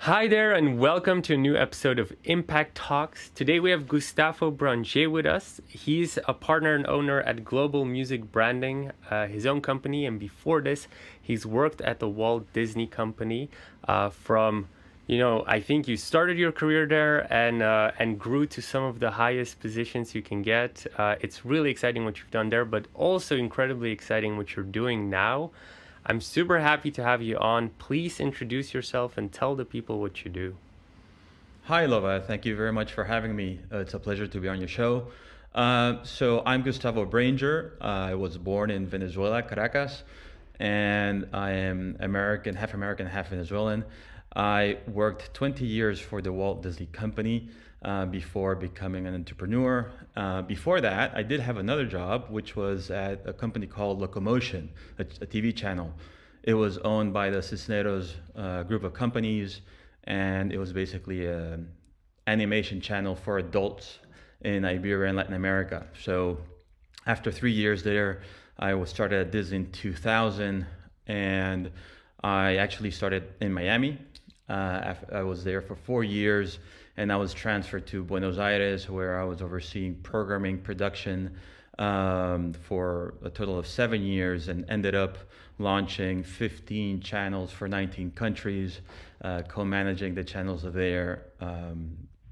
Hi there, and welcome to a new episode of Impact Talks. Today we have Gustavo Branger with us. He's a partner and owner at Global Music Branding, his own company, and before this, he's worked at the Walt Disney Company I think you started your career there and grew to some of the highest positions you can get. It's really exciting what you've done there, but also incredibly exciting what you're doing now. I'm super happy to have you on. Please introduce yourself and tell the people what you do. Hi, Lova. Thank you very much for having me. It's a pleasure to be on your show. So I'm Gustavo Branger. I was born in Venezuela, Caracas, and I am American, half Venezuelan. I worked 20 years for the Walt Disney Company before becoming an entrepreneur. Before that, I did have another job, which was at a company called Locomotion, a TV channel. It was owned by the Cisneros group of companies, and it was basically an animation channel for adults in Iberia and Latin America. So after 3 years there, I was started at Disney in 2000, and I actually started in Miami. I was there for 4 years, and I was transferred to Buenos Aires, where I was overseeing programming production for a total of 7 years, and ended up launching 15 channels for 19 countries, co-managing the channels there.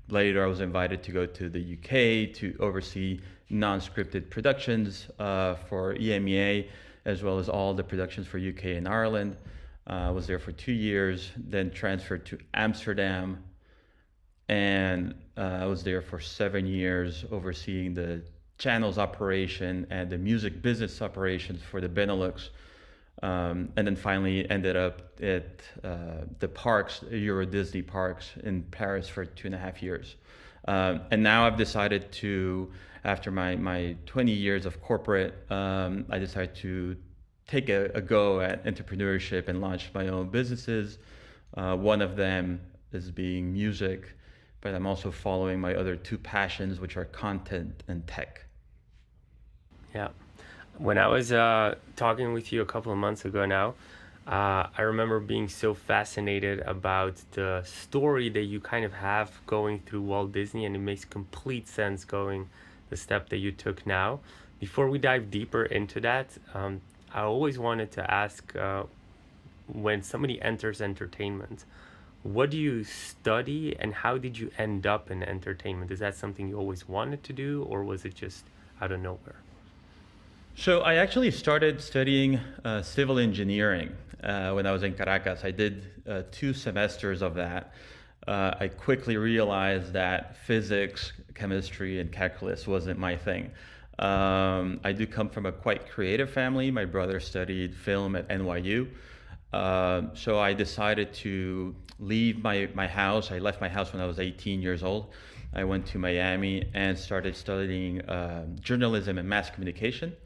Later, I was invited to go to the UK to oversee non-scripted productions for EMEA, as well as all the productions for UK and Ireland. I was there for 2 years, then transferred to Amsterdam, and I was there for 7 years overseeing the channels operation and the music business operations for the Benelux. And then finally ended up at the parks, Euro Disney parks in Paris for 2.5 years. And now I've decided to, after my 20 years of corporate, I decided to take a go at entrepreneurship and launch my own businesses. One of them is being music, but I'm also following my other two passions, which are content and tech. Yeah. When I was talking with you a couple of months ago now, I remember being so fascinated about the story that you kind of have going through Walt Disney, and it makes complete sense going the step that you took now. Before we dive deeper into that, I always wanted to ask, when somebody enters entertainment, what do you study and how did you end up in entertainment? Is that something you always wanted to do, or was it just out of nowhere? So I actually started studying civil engineering when I was in Caracas. I did 2 semesters of that. I quickly realized that physics, chemistry, and calculus wasn't my thing. I do come from a quite creative family. My brother studied film at NYU. So I decided to leave my house. I left my house when I was 18 years old. I went to Miami and started studying journalism and mass communication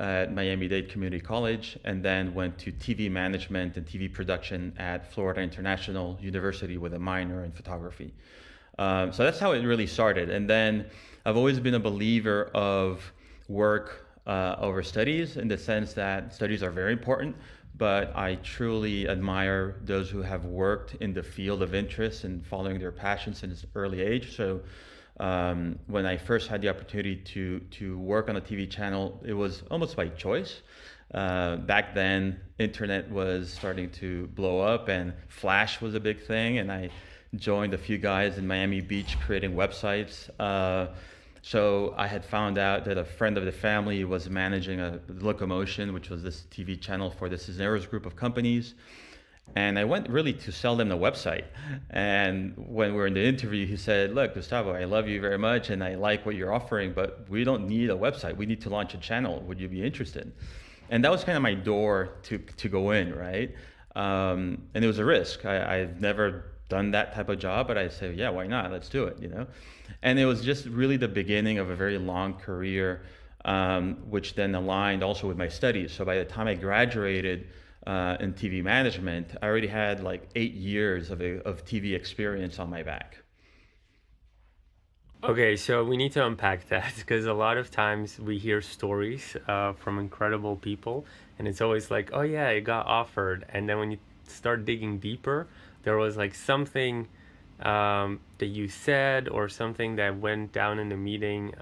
at Miami-Dade Community College, and then went to TV management and TV production at Florida International University with a minor in photography. So that's how it really started. And then I've always been a believer of work over studies, in the sense that studies are very important, but I truly admire those who have worked in the field of interest and following their passion since an early age. So when I first had the opportunity to work on a TV channel, it was almost by choice. Back then, internet was starting to blow up and Flash was a big thing, and I joined a few guys in Miami Beach creating websites. So I had found out that a friend of the family was managing a Locomotion, which was this TV channel for the Cisneros group of companies. And I went really to sell them the website. And when we were in the interview, he said, "Look, Gustavo, I love you very much and I like what you're offering, but we don't need a website. We need to launch a channel. Would you be interested?" And that was kind of my door to go in, right? And it was a risk. I've never done that type of job, but I said, yeah, why not? Let's do it. And it was just really the beginning of a very long career, which then aligned also with my studies. So by the time I graduated in TV management, I already had like 8 years of TV experience on my back. Okay, so we need to unpack that because a lot of times we hear stories from incredible people, and it's always like, oh yeah, it got offered. And then when you start digging deeper, there was like something that you said or something that went down in the meeting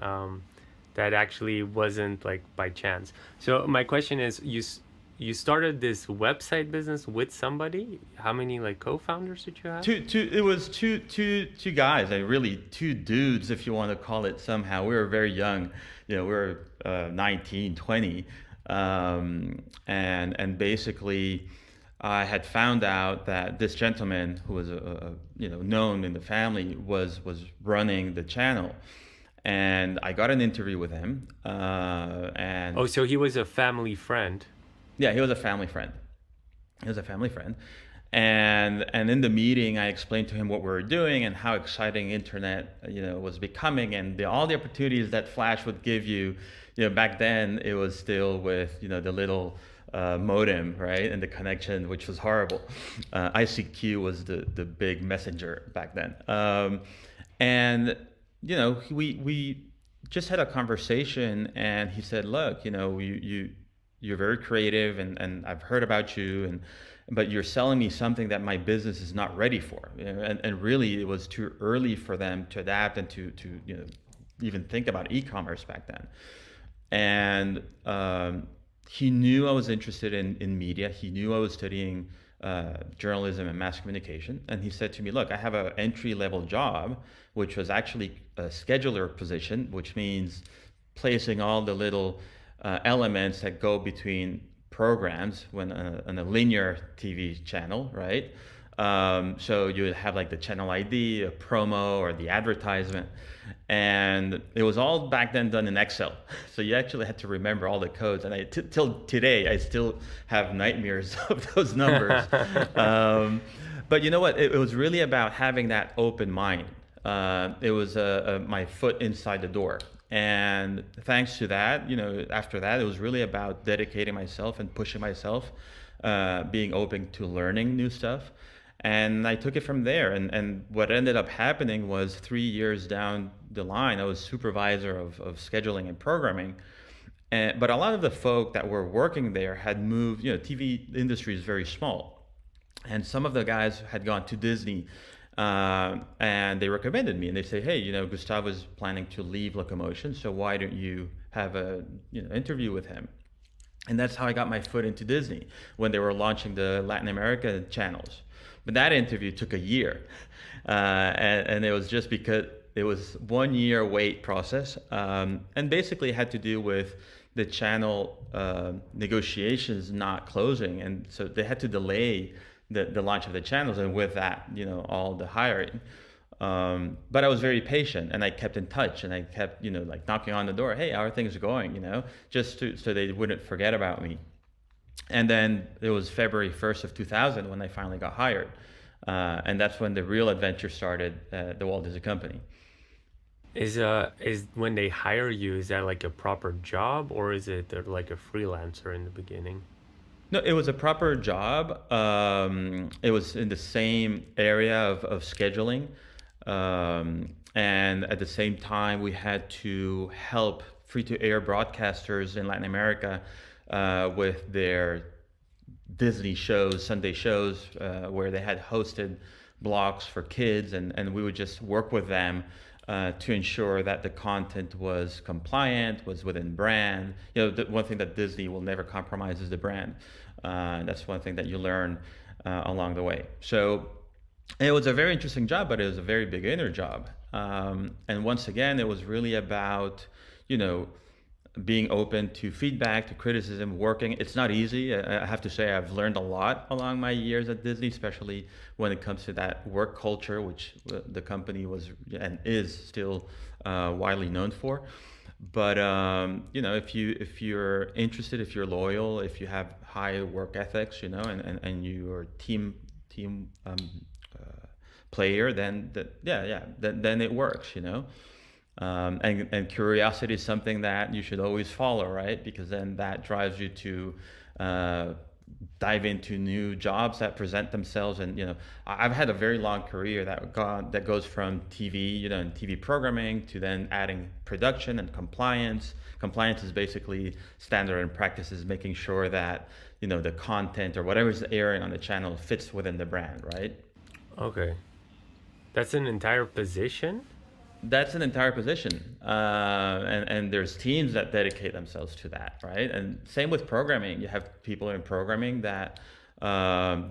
that actually wasn't like by chance. So my question is, you started this website business with somebody? How many like co-founders did you have? It was two guys, really two dudes, if you want to call it somehow. We were very young, we were 19, 20, and basically, I had found out that this gentleman who was known in the family was running the channel, and I got an interview with him, and Oh, so he was a family friend. yeah, he was a family friend. He was a family friend. And in the meeting, I explained to him what we were doing and how exciting internet, was becoming, and all the opportunities that Flash would give you. Back then it was still with, the little modem, right? And the connection, which was horrible. ICQ was the big messenger back then. And, we just had a conversation, and he said, look, you're very creative, and I've heard about you, but you're selling me something that my business is not ready for. And really it was too early for them to adapt and to even think about e-commerce back then. And he knew I was interested in media. He knew I was studying journalism and mass communication. And he said to me, look, I have an entry-level job, which was actually a scheduler position, which means placing all the little elements that go between programs when on a linear TV channel, right? So you would have like the channel ID, a promo, or the advertisement. And it was all back then done in Excel. So you actually had to remember all the codes. And till today, I still have nightmares of those numbers. But you know what? It was really about having that open mind. It was my foot inside the door. And thanks to that, after that, it was really about dedicating myself and pushing myself, being open to learning new stuff. And I took it from there. And what ended up happening was 3 years down the line, I was supervisor of scheduling and programming. But a lot of the folk that were working there had moved, TV industry is very small. And some of the guys had gone to Disney, and they recommended me, and they say, hey, Gustavo is planning to leave Locomotion, so why don't you have a interview with him? And that's how I got my foot into Disney when they were launching the Latin America channels. But that interview took a year, and it was just because it was 1 year wait process, and basically it had to do with the channel negotiations not closing, and so they had to delay the launch of the channels, and with that, all the hiring. But I was very patient, and I kept in touch, and I kept, like knocking on the door. Hey, how are things going? Just so they wouldn't forget about me. And then it was February 1st of 2000 when I finally got hired, and that's when the real adventure started. The Walt Disney Company. Is when they hire you, is that like a proper job, or is it like a freelancer in the beginning? No, it was a proper job. It was in the same area of scheduling. And at the same time, we had to help free-to-air broadcasters in Latin America with their Disney shows, Sunday shows, where they had hosted blocks for kids, and we would just work with them to ensure that the content was compliant, was within brand. The one thing that Disney will never compromise is the brand. That's one thing that you learn along the way. So it was a very interesting job, but it was a very beginner job. And once again, it was really about, being open to feedback, to criticism, working. It's not easy. I have to say I've learned a lot along my years at Disney, especially when it comes to that work culture, which the company was and is still widely known for. But if you're interested, if you're loyal, if you have high work ethics, and you're team player, then then it works, and curiosity is something that you should always follow, right? Because then that drives you to dive into new jobs that present themselves. And I've had a very long career that goes from TV, and TV programming, to then adding production and compliance. Compliance is basically standard and practices, making sure that the content or whatever's airing on the channel fits within the brand, right? Okay. That's an entire position? That's an entire position, and there's teams that dedicate themselves to that, right? And same with programming. You have people in programming that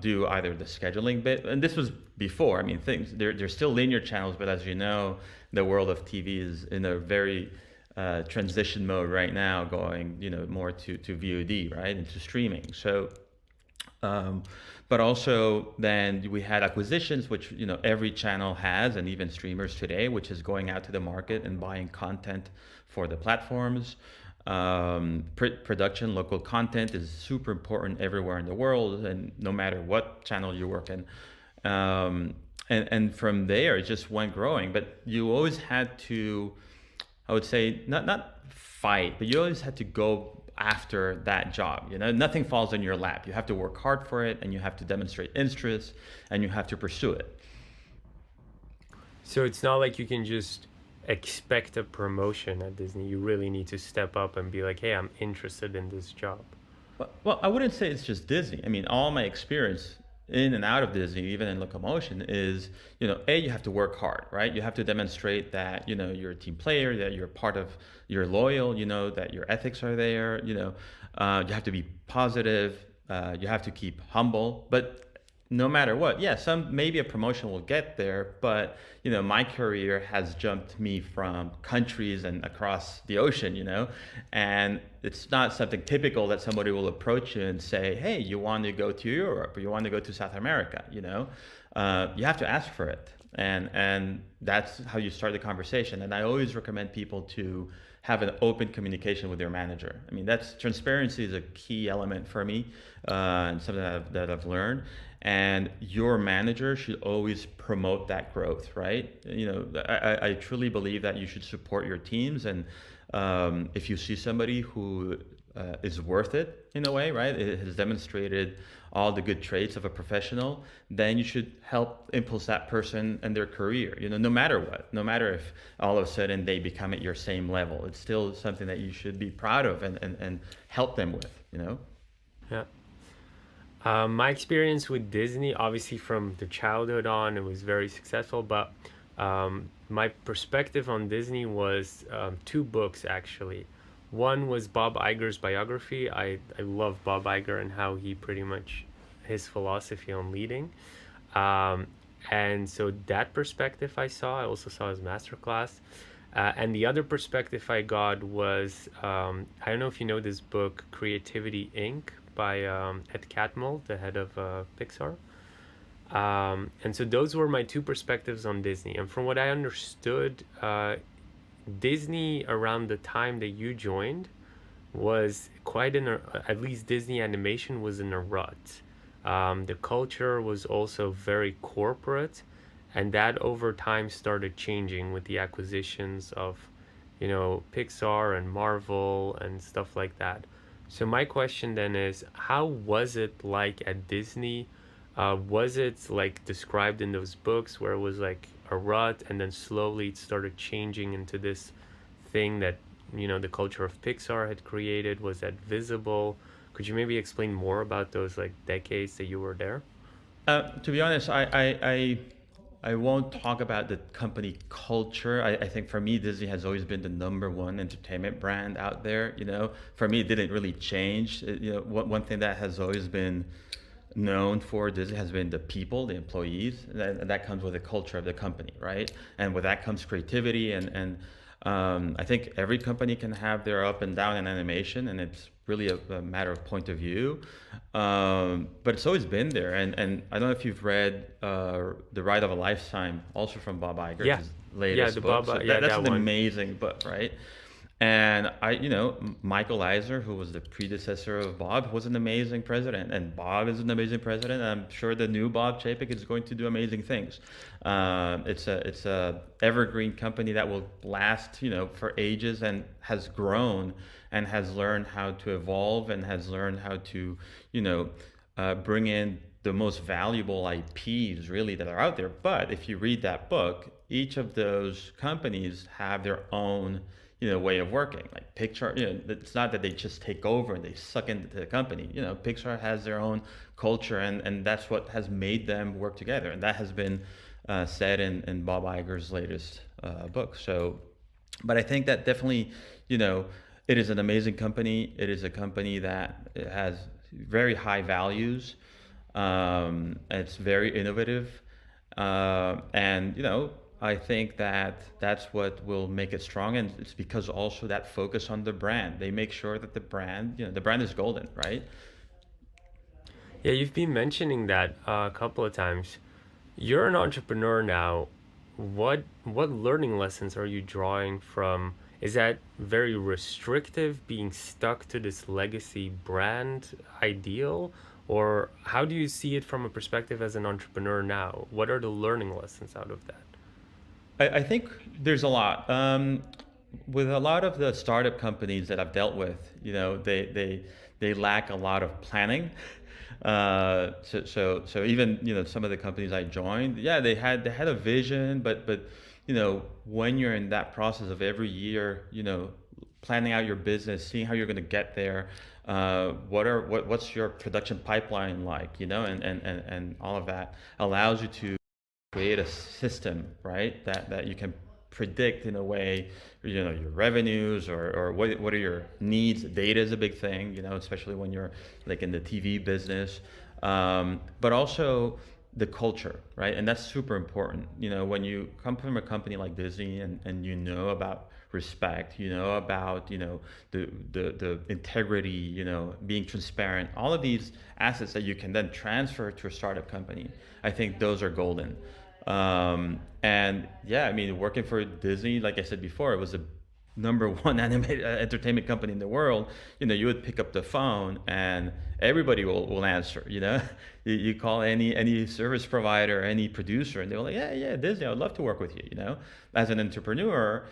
do either the scheduling bit, and this was before. I mean, things there's still linear channels, but as you know, the world of TV is in a very transition mode right now, going more to VOD, right, into streaming. So um, but also then we had acquisitions, which every channel has, and even streamers today, which is going out to the market and buying content for the platforms. Production, local content is super important everywhere in the world, and no matter what channel you work in. And from there, it just went growing. But you always had to, I would say, not fight, but you always had to go after that job. Nothing falls in your lap. You have to work hard for it, and you have to demonstrate interest, and you have to pursue it. So it's not like you can just expect a promotion at Disney. You really need to step up and be like, hey, I'm interested in this job. Well, I wouldn't say it's just Disney. I mean, all my experience in and out of Disney, even in locomotion, is you have to work hard, right? You have to demonstrate that you're a team player, that you're part of, you're loyal, that your ethics are there. You have to be positive. You have to keep humble, but no matter what, yeah, some maybe a promotion will get there, but my career has jumped me from countries and across the ocean, and it's not something typical that somebody will approach you and say, hey, you want to go to Europe or you want to go to South America, you have to ask for it, and that's how you start the conversation. And I always recommend people to have an open communication with their manager. I mean, that's transparency is a key element for me, and something that I've learned. And your manager should always promote that growth, right? I truly believe that you should support your teams, and if you see somebody who is worth it in a way, right? It has demonstrated all the good traits of a professional, then you should help impulse that person and their career, no matter what, no matter if all of a sudden they become at your same level. It's still something that you should be proud of and help them with. Yeah. My experience with Disney, obviously from the childhood on, it was very successful. But my perspective on Disney was two books actually. One was Bob Iger's biography. I love Bob Iger and how he pretty much his philosophy on leading. Um, and so that perspective I saw. I also saw his masterclass. And the other perspective I got was I don't know if you know this book, Creativity Inc. by Ed Catmull, the head of Pixar. And so those were my two perspectives on Disney. And from what I understood, Disney around the time that you joined was quite in a, at least Disney animation was in a rut. The culture was also very corporate, and that over time started changing with the acquisitions of, Pixar and Marvel and stuff like that. So my question then is, how was it like at Disney? Was it like described in those books where it was like a rut and then slowly it started changing into this thing that, the culture of Pixar had created? Was that visible? Could you maybe explain more about those like decades that you were there? To be honest, I won't talk about the company culture. I think for me, Disney has always been the number one entertainment brand out there. For me, it didn't really change. One thing that has always been known for Disney has been the people, the employees, and that comes with the culture of the company, right? And with that comes creativity, and I think every company can have their up and down in animation, and it's really a matter of point of view. But it's always been there, and I don't know if you've read The Ride of a Lifetime, also from Bob Iger, Yeah, his yeah, latest the book. Bob, So yeah, that's that an one. amazing book, right? And Michael Eisner, who was the predecessor of Bob, was an amazing president, and Bob is an amazing president. I'm sure the new Bob Chapek is going to do amazing things. It's a evergreen company that will last, for ages, and has grown and has learned how to evolve and has learned how to, bring in the most valuable IPs really that are out there. But if you read that book, each of those companies have their own, way of working. Like Pixar, it's not that they just take over and they suck into the company. Pixar has their own culture, and that's what has made them work together. And that has been said in Bob Iger's latest book. So, but I think that definitely, it is an amazing company. It is a company that has very high values. It's very innovative, and I think that that's what will make it strong, and it's because also that focus on the brand. They make sure that the brand is golden, right? Yeah, you've been mentioning that a couple of times. You're an entrepreneur now. What learning lessons are you drawing from? Is that very restrictive, being stuck to this legacy brand ideal? Or how do you see it from a perspective as an entrepreneur now? What are the learning lessons out of that? I think there's a lot. With a lot of the startup companies that I've dealt with, they lack a lot of planning. So even some of the companies I joined, yeah, they had a vision, but when you're in that process of every year, planning out your business, seeing how you're going to get there, what's your production pipeline like, and all of that allows you to create a system, right? That you can predict in a way, your revenues or what are your needs. Data is a big thing, especially when you're like in the TV business, but also the culture, right? And that's super important. When you come from a company like Disney and about respect, about the integrity, being transparent, all of these assets that you can then transfer to a startup company. I think those are golden. And yeah, I mean, working for Disney, like I said before, it was the number one animated entertainment company in the world. You would pick up the phone and everybody will answer. You call any service provider, any producer, and they're like, yeah, Disney, I would love to work with you. As an entrepreneur,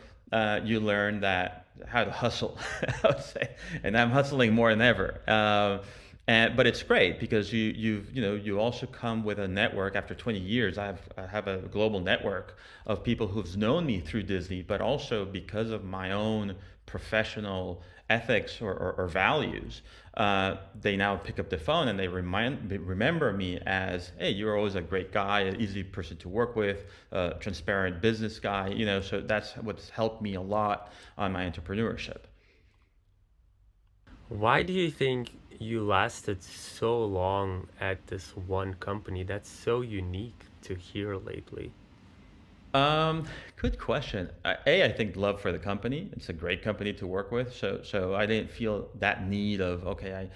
you learn that how to hustle, I would say, and I'm hustling more than ever. But it's great because you also come with a network. After 20 years, I have a global network of people who've known me through Disney, but also because of my own professional ethics or values, they now pick up the phone and they remember me as, hey, you're always a great guy, an easy person to work with, a transparent business guy. So that's what's helped me a lot on my entrepreneurship. Why do you think you lasted so long at this one company? That's so unique to hear lately. Good question. I think love for the company. It's a great company to work with. So I didn't feel that need of, okay,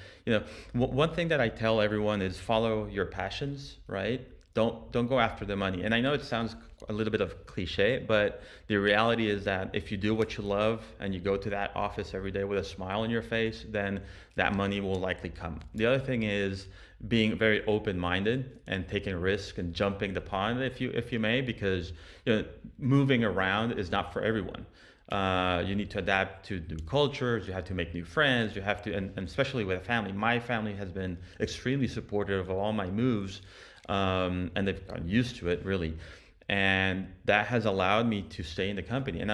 one thing that I tell everyone is follow your passions, right? Don't go after the money. And I know it sounds a little bit of cliche, but the reality is that if you do what you love and you go to that office every day with a smile on your face, then that money will likely come. The other thing is being very open-minded and taking risk and jumping the pond, if you may, because moving around is not for everyone. You need to adapt to new cultures. You have to make new friends. You have to, and especially with a family. My family has been extremely supportive of all my moves, and they've gotten used to it, really. And that has allowed me to stay in the company. And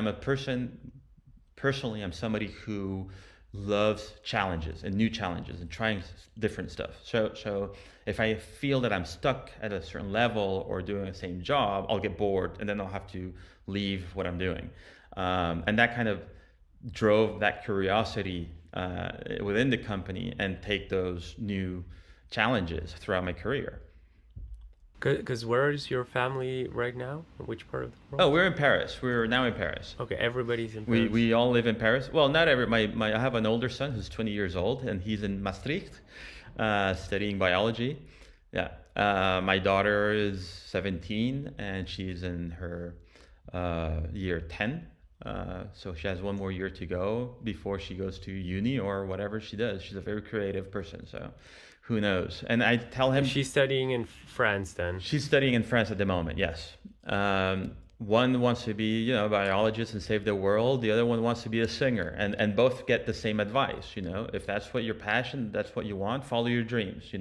personally, I'm somebody who loves challenges and new challenges and trying different stuff. So if I feel that I'm stuck at a certain level or doing the same job, I'll get bored and then I'll have to leave what I'm doing. And that kind of drove that curiosity within the company and take those new challenges throughout my career. Because where is your family right now? Which part of the world? Oh, we're in Paris. We're now in Paris. Okay, everybody's in We Paris. we all live in Paris. Well, not every. I have an older son who's 20 years old, and he's in Maastricht, studying biology. Yeah. My daughter is 17, and she's in her year 10. So she has one more year to go before she goes to uni or whatever she does. She's a very creative person, so who knows? And I tell him She's studying in France then. she's studying in France at the moment. Yes. One wants to be, a biologist and save the world. The other one wants to be a singer, and both get the same advice. If that's what your passion, that's what you want, follow your dreams.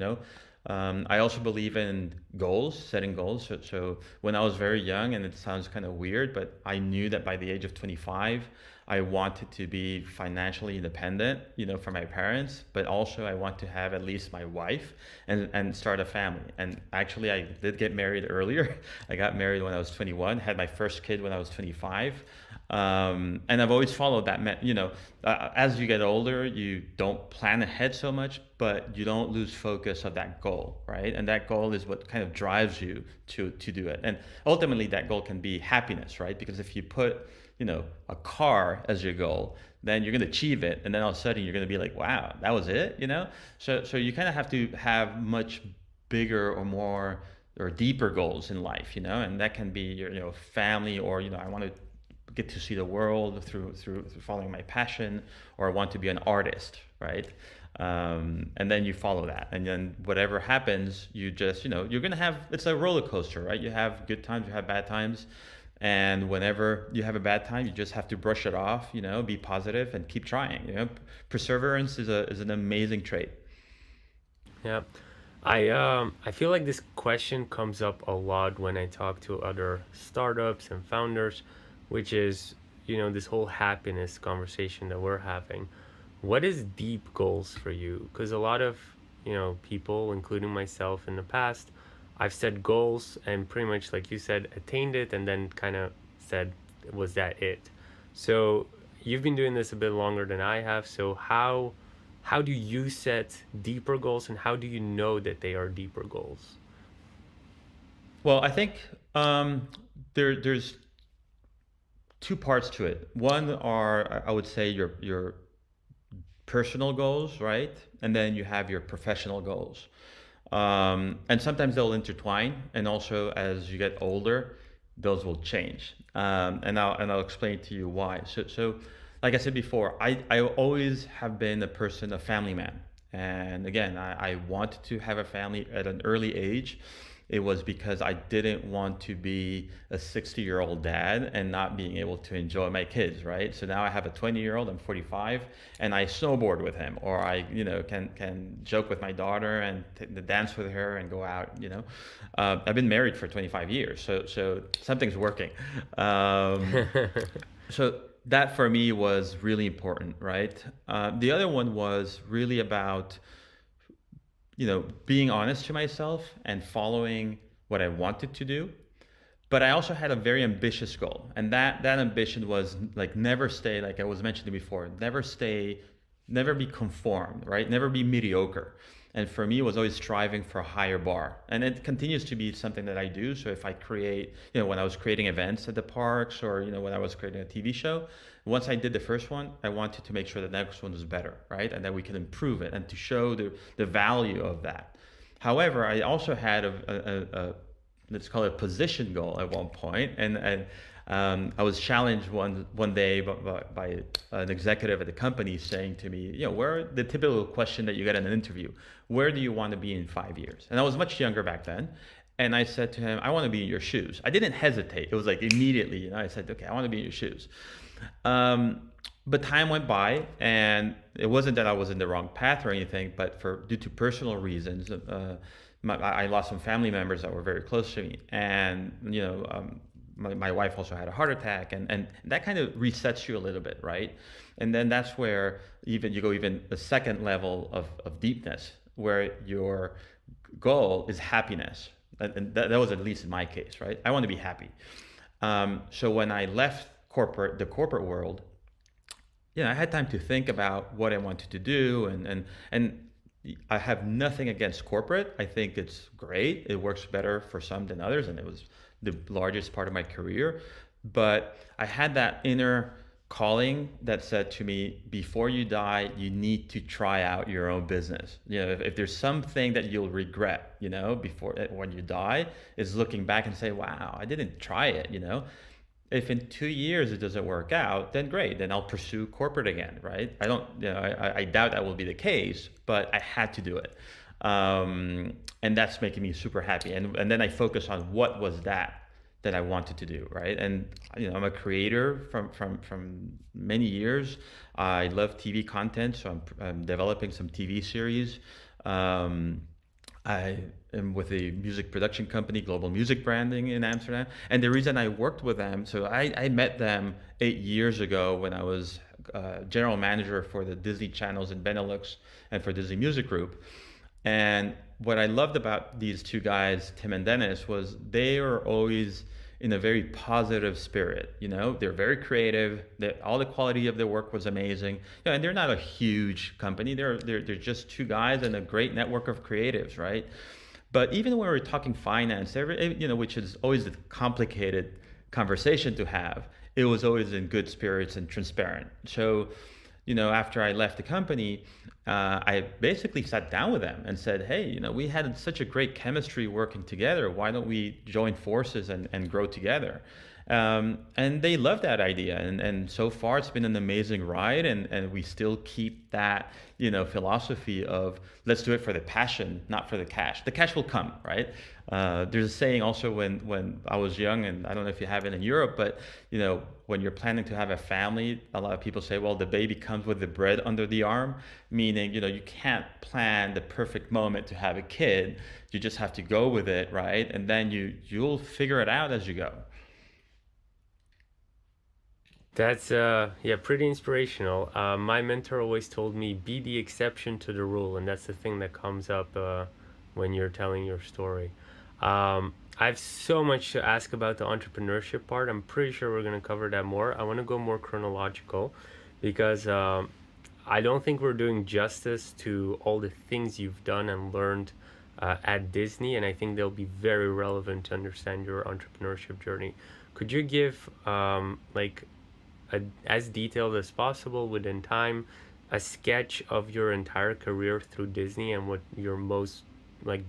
I also believe in goals, setting goals. So when I was very young, and it sounds kind of weird, but I knew that by the age of 25, I wanted to be financially independent, from my parents, but also I want to have at least my wife and start a family. And actually, I did get married earlier. I got married when I was 21, had my first kid when I was 25. And I've always followed that, as you get older, you don't plan ahead so much, but you don't lose focus of that goal, right? And that goal is what kind of drives you to do it. And ultimately, that goal can be happiness, right? Because if you put, a car as your goal, then you're going to achieve it, and then all of a sudden you're going to be like, wow, that was it. So you kind of have to have much bigger or more or deeper goals in life, and that can be your, family, or I want to get to see the world through following my passion, or I want to be an artist, right? And then you follow that, and then whatever happens, you just, you're gonna have, it's a roller coaster, right? You have good times, you have bad times, and whenever you have a bad time, you just have to brush it off, be positive and keep trying. Perseverance is an amazing trait. Yeah. I feel like this question comes up a lot when I talk to other startups and founders, which is, this whole happiness conversation that we're having. What is deep goals for you? Because a lot of, people, including myself in the past, I've set goals and pretty much, like you said, attained it and then kind of said, was that it? So you've been doing this a bit longer than I have. So how do you set deeper goals, and how do you know that they are deeper goals? Well, I think there's two parts to it. One are, I would say, your personal goals, right? And then you have your professional goals. And sometimes they'll intertwine, and also as you get older, those will change. And I'll explain to you why. So like I said before, I always have been a person, a family man. And again, I wanted to have a family at an early age. It was because I didn't want to be a 60-year-old dad and not being able to enjoy my kids, right? So now I have a 20-year-old, I'm 45, and I snowboard with him, or I, can joke with my daughter and dance with her and go out. I've been married for 25 years, so something's working. So that for me was really important, right? The other one was really about being honest to myself and following what I wanted to do. But I also had a very ambitious goal. And that ambition was like never stay, like I was mentioning before, never be conformed, right? Never be mediocre. And for me, it was always striving for a higher bar. And it continues to be something that I do. So if I create, when I was creating events at the parks, or, when I was creating a TV show, once I did the first one, I wanted to make sure the next one was better, right? And that we could improve it and to show the value of that. However, I also had a let's call it a position goal at one point, and I was challenged one day by an executive at the company saying to me, where the typical question that you get in an interview, where do you want to be in 5 years? And I was much younger back then. And I said to him, I want to be in your shoes. I didn't hesitate. It was like immediately, I said, okay, I want to be in your shoes. But time went by, and it wasn't that I was in the wrong path or anything, but due to personal reasons, I lost some family members that were very close to me, and my wife also had a heart attack, and that kind of resets you a little bit, right? And then that's where you go even a second level of deepness, where your goal is happiness, and that was at least in my case, right? I want to be happy. So when I left the corporate world, I had time to think about what I wanted to do, and I have nothing against corporate. I think it's great. It works better for some than others, and it was the largest part of my career. But I had that inner calling that said to me, before you die, you need to try out your own business. If there's something that you'll regret, before when you die, is looking back and say, wow, I didn't try it. If in 2 years it doesn't work out, then great, then I'll pursue corporate again, right? I don't, I doubt that will be the case, but I had to do it. And that's making me super happy. And then I focus on what was that I wanted to do, right? And I'm a creator from many years. I love TV content, so I'm developing some TV series. I with a music production company, Global Music Branding in Amsterdam. And the reason I worked with them, so I met them 8 years ago when I was general manager for the Disney channels in Benelux and for Disney Music Group. And what I loved about these two guys, Tim and Dennis, was they were always in a very positive spirit. They're very creative. All the quality of their work was amazing. And they're not a huge company. They're just two guys and a great network of creatives, right? But even when we're talking finance, which is always a complicated conversation to have, it was always in good spirits and transparent. So, after I left the company, I basically sat down with them and said, hey, we had such a great chemistry working together. Why don't we join forces and grow together? And they love that idea. And so far, it's been an amazing ride. And we still keep that, philosophy of let's do it for the passion, not for the cash. The cash will come, right? There's a saying also when I was young, and I don't know if you have it in Europe, but, when you're planning to have a family, a lot of people say, well, the baby comes with the bread under the arm, meaning, you can't plan the perfect moment to have a kid. You just have to go with it, right? And then you'll figure it out as you go. That's yeah, pretty inspirational. My mentor always told me be the exception to the rule, and that's the thing that comes up when you're telling your story. I have so much to ask about the entrepreneurship part. I'm pretty sure we're going to cover that more. I want to go more chronological because I don't think we're doing justice to all the things you've done and learned at Disney, and I think they'll be very relevant to understand your entrepreneurship journey. Could you give as detailed as possible within time a sketch of your entire career through Disney and what your most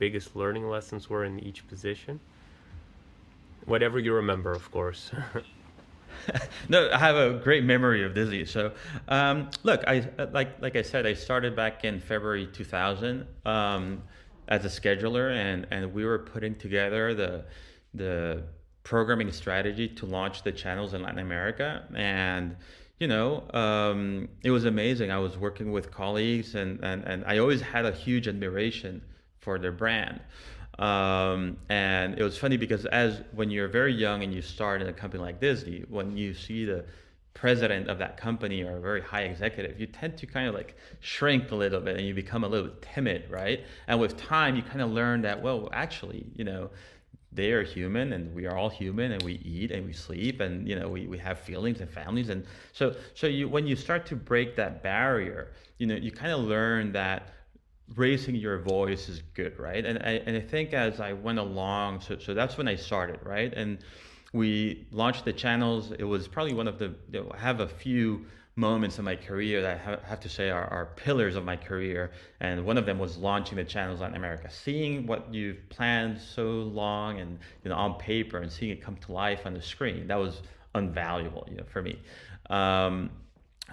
biggest learning lessons were in each position? Whatever you remember, of course. No, I have a great memory of Disney. So, look, I like I said, I started back in February 2000 as a scheduler, and we were putting together the programming strategy to launch the channels in Latin America. And it was amazing. I was working with colleagues, and I always had a huge admiration for their brand. And it was funny because when you're very young and you start in a company like Disney, when you see the president of that company or a very high executive, you tend to kind of shrink a little bit and you become a little bit timid, right? And with time, you kind of learn that, well, actually, they are human and we are all human, and we eat and we sleep, and we have feelings and families. And so when you start to break that barrier, you kind of learn that raising your voice is good, right? And I think as I went along, so that's when I started, right? And we launched the channels. It was probably one of I have a few moments in my career that I have to say are pillars of my career. And one of them was launching the channels in America, seeing what you've planned so long and on paper, and seeing it come to life on the screen. That was invaluable, for me.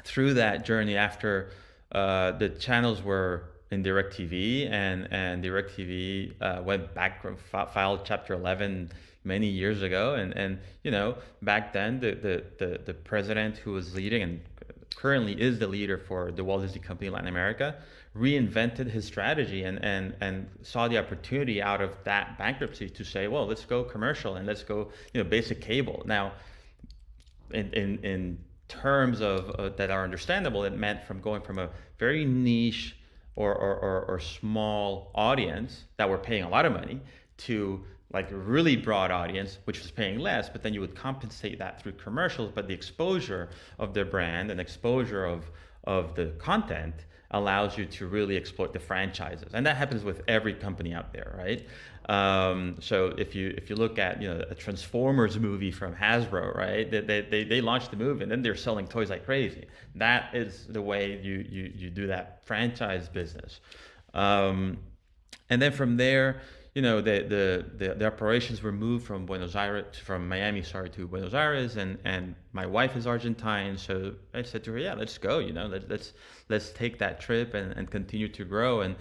Through that journey, after the channels were in DirecTV, and DirecTV went back from filed Chapter 11 many years ago, and back then the president who was leading and currently is the leader for the Walt Disney Company in Latin America reinvented his strategy and saw the opportunity out of that bankruptcy to say, well, let's go commercial and let's go basic cable. Now, in terms of that are understandable, it meant going from a very niche or small audience that were paying a lot of money to a really broad audience, which was paying less, but then you would compensate that through commercials. But the exposure of their brand and exposure of the content allows you to really exploit the franchises, and that happens with every company out there, right? So if you look at a Transformers movie from Hasbro, right? They launched the movie and then they're selling toys like crazy. That is the way you do that franchise business. And then from there, the operations were moved from Miami, to Buenos Aires, and my wife is Argentine, so I said to her, yeah, let's go, let's take that trip and continue to grow. And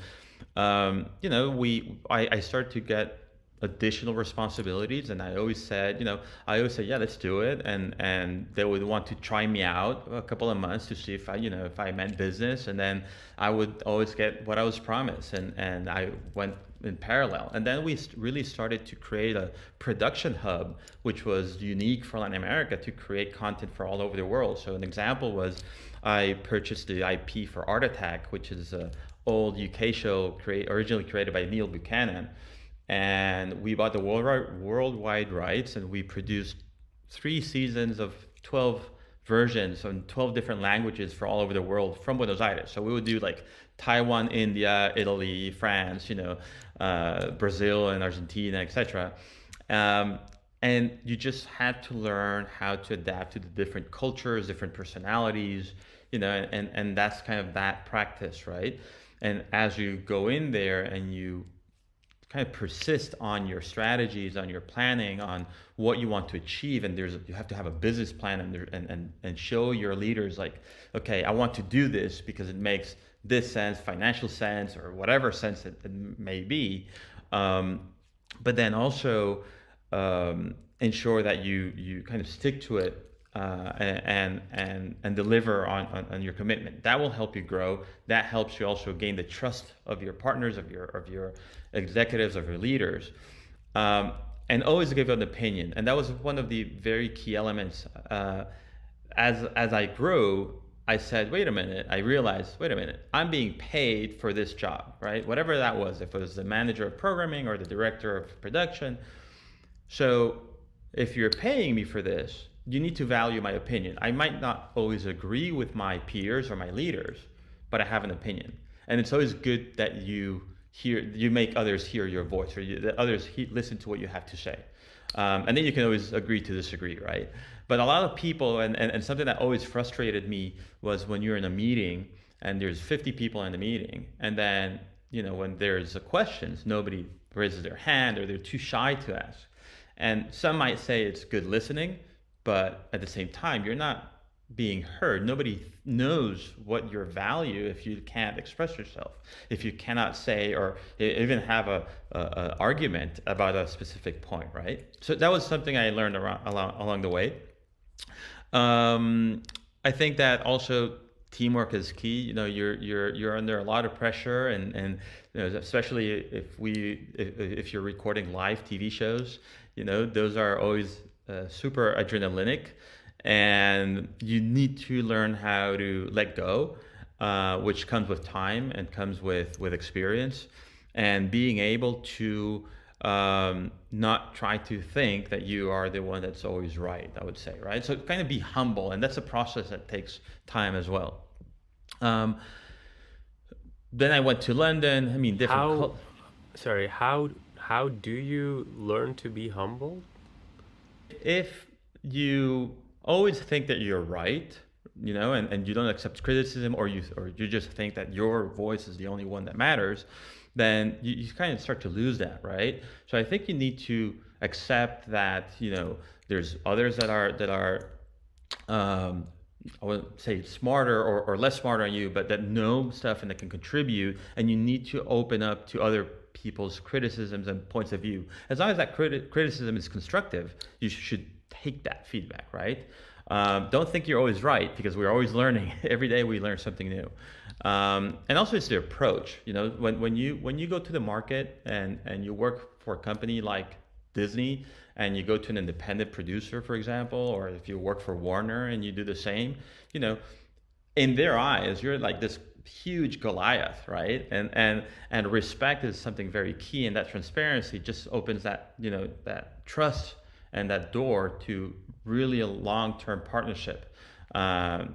I started to get additional responsibilities, and I always say, yeah, let's do it, and they would want to try me out a couple of months to see if if I meant business, and then I would always get what I was promised, and I went in parallel, and then we really started to create a production hub, which was unique for Latin America, to create content for all over the world. So an example was I purchased the IP for Art Attack, which is a old UK show originally created by Neil Buchanan, and we bought the worldwide rights, and we produced 3 seasons of 12 versions in 12 different languages for all over the world from Buenos Aires. So we would do like Taiwan, India, Italy, France, Brazil and Argentina, etc. And you just had to learn how to adapt to the different cultures, different personalities, and that's kind of that practice, right? And as you go in there and you kind of persist on your strategies, on your planning, on what you want to achieve, and you have to have a business plan, and show your leaders like, okay, I want to do this because it makes this sense, financial sense, or whatever sense it may be. But then also ensure that you kind of stick to it, and deliver on your commitment. That will help you grow. That helps you also gain the trust of your partners, of your executives, of your leaders, and always give an opinion. And that was one of the very key elements. As I grew, I said, wait a minute. I realized, wait a minute. I'm being paid for this job, right? Whatever that was, if it was the manager of programming or the director of production. So if you're paying me for this, you need to value my opinion. I might not always agree with my peers or my leaders, but I have an opinion. And it's always good that you make others hear your voice, or that others listen to what you have to say. And then you can always agree to disagree, right? But a lot of people, and something that always frustrated me was when you're in a meeting and there's 50 people in the meeting, and then, when there's a questions, nobody raises their hand, or they're too shy to ask. And some might say it's good listening, but at the same time, you're not being heard. Nobody knows what your value if you can't express yourself, if you cannot say or even have a argument about a specific point, right? So that was something I learned along the way. I think that also teamwork is key. You're under a lot of pressure, and especially if you're recording live TV shows, those are always super adrenalinic, and you need to learn how to let go, which comes with time and comes with experience, and being able to not try to think that you are the one that's always right, I would say, right? So kind of be humble, and that's a process that takes time as well. Then I went to London. I mean, How, sorry, how do you learn to be humble? if you always think that you're right, and you don't accept criticism, or you just think that your voice is the only one that matters, then you kind of start to lose that, right? So I think you need to accept that, there's others that are I wouldn't say smarter or less smart on you, but that know stuff and that can contribute, and you need to open up to other people's criticisms and points of view. As long as that criticism is constructive, you should take that feedback, right? Don't think you're always right, because we're always learning. Every day we learn something new. And also it's the approach. When you go to the market and you work for a company like Disney, and you go to an independent producer, for example, or if you work for Warner and you do the same, in their eyes, you're like this huge Goliath, right? And respect is something very key, and that transparency just opens that, that trust and that door to really a long-term partnership. So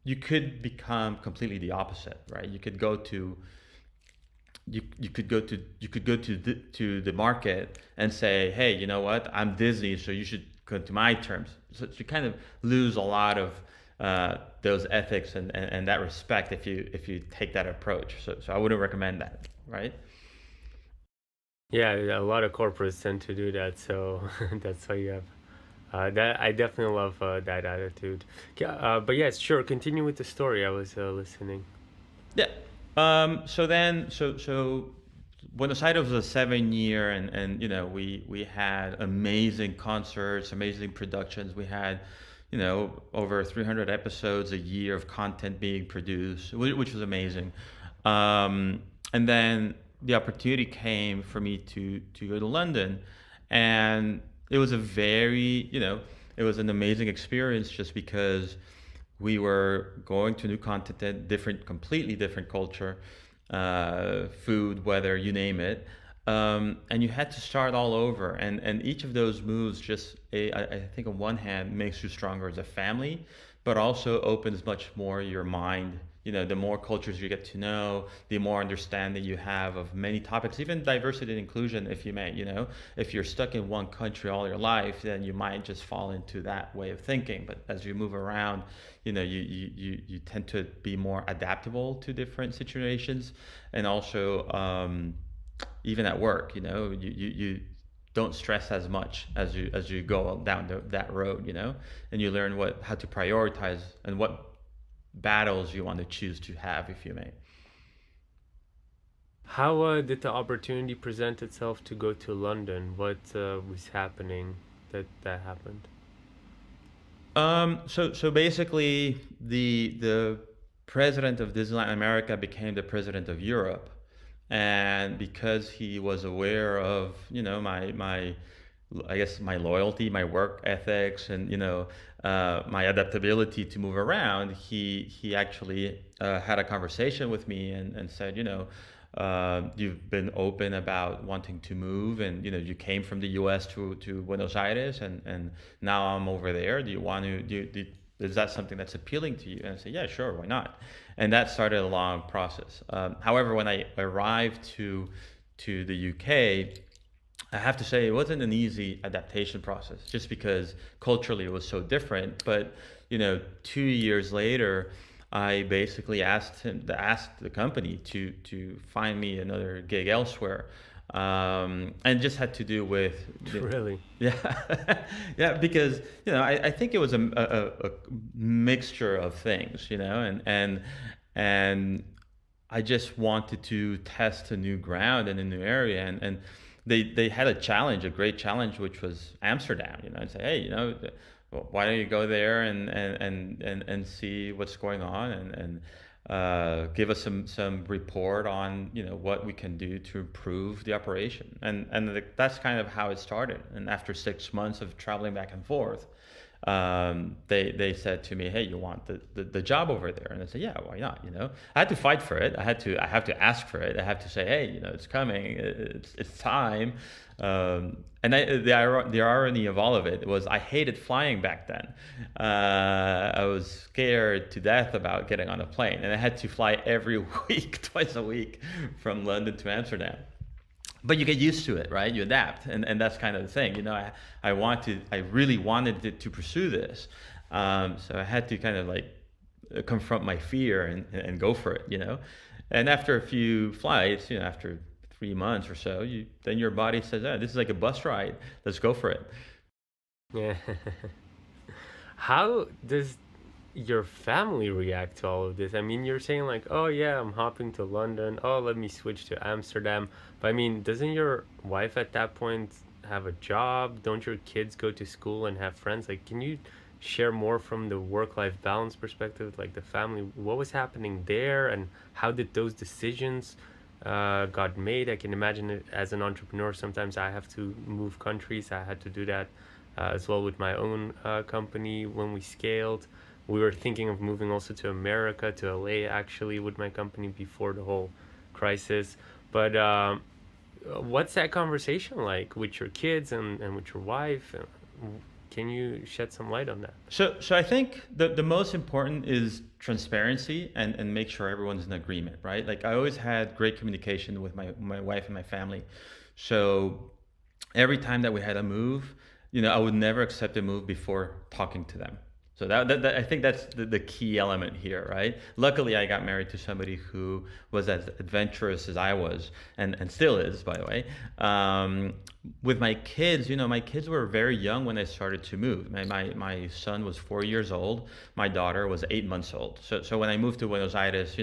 you could become completely the opposite, right? You could go to the market and say, hey, you know what? I'm Disney, so you should go to my terms. So you kind of lose a lot of those ethics and that respect if you take that approach. So I wouldn't recommend that, right? Yeah, a lot of corporates tend to do that, so that's why you have that. I definitely love that attitude. Yeah, but yes, sure. Continue with the story. I was listening. Yeah. So Buenos Aires was a 7 year, and we had amazing concerts, amazing productions. We had over 300 episodes a year of content being produced, which was amazing. Um, and then the opportunity came for me to go to London, and it was a very it was an amazing experience just because we were going to new content, different, completely different culture, food, weather, you name it. And you had to start all over. And each of those moves just, I think, on one hand, makes you stronger as a family, but also opens much more your mind. The more cultures you get to know, the more understanding you have of many topics, even diversity and inclusion, if you may. If you're stuck in one country all your life, then you might just fall into that way of thinking. But as you move around, you tend to be more adaptable to different situations, and also even at work, you don't stress as much as you go down that road, and you learn how to prioritize and what battles you want to choose to have, if you may. How did the opportunity present itself to go to London? What was happening that happened? So basically, the president of Disneyland America became the president of Europe, and because he was aware of my I guess my loyalty, my work ethics, and my adaptability to move around, he actually had a conversation with me and said, you've been open about wanting to move, and you came from the U.S. to Buenos Aires, and now I'm over there. Do you want to is that something that's appealing to you? And I said, yeah, sure, why not? And that started a long process. However, when I arrived to the UK, I have to say it wasn't an easy adaptation process, just because culturally it was so different. But 2 years later, I basically asked the company to find me another gig elsewhere, and just had to do with Really? yeah, yeah, because I think it was a mixture of things, and I just wanted to test a new ground and a new area, and they had a great challenge, which was Amsterdam, and say, hey, well, why don't you go there and see what's going on, and give us some report on what we can do to improve the operation, and that's kind of how it started. And after 6 months of traveling back and forth, they said to me, hey, you want the job over there? And I said, yeah, why not? I had to fight for it. I have to ask for it. I have to say, hey, it's coming. It's time. And the irony of all of it was I hated flying back then. I was scared to death about getting on a plane, and I had to fly every week, twice a week, from London to Amsterdam. But you get used to it, right? You adapt, and that's kind of the thing. I really wanted to pursue this, so I had to kind of like confront my fear and go for it. And after a few flights, after 3 months or so, then your body says, "Oh, this is like a bus ride. Let's go for it." Yeah. How does your family react to all of this? I mean, you're saying like, oh yeah, I'm hopping to London. Oh, let me switch to Amsterdam. But I mean, doesn't your wife at that point have a job? Don't your kids go to school and have friends? Like, can you share more from the work-life balance perspective, like the family? What was happening there, and how did those decisions got made? I can imagine it as an entrepreneur. Sometimes I have to move countries. I had to do that as well with my own company when we scaled. We were thinking of moving also to America, to LA, actually, with my company before the whole crisis. But what's that conversation like with your kids and with your wife? Can you shed some light on that? So I think the most important is transparency and make sure everyone's in agreement, right? Like, I always had great communication with my wife and my family. So every time that we had a move, I would never accept a move before talking to them. So that I think that's the key element here, right? Luckily, I got married to somebody who was as adventurous as I was, and still is, by the way. With my kids, my kids were very young when I started to move. My son was 4 years old. My daughter was 8 months old. So when I moved to Buenos Aires,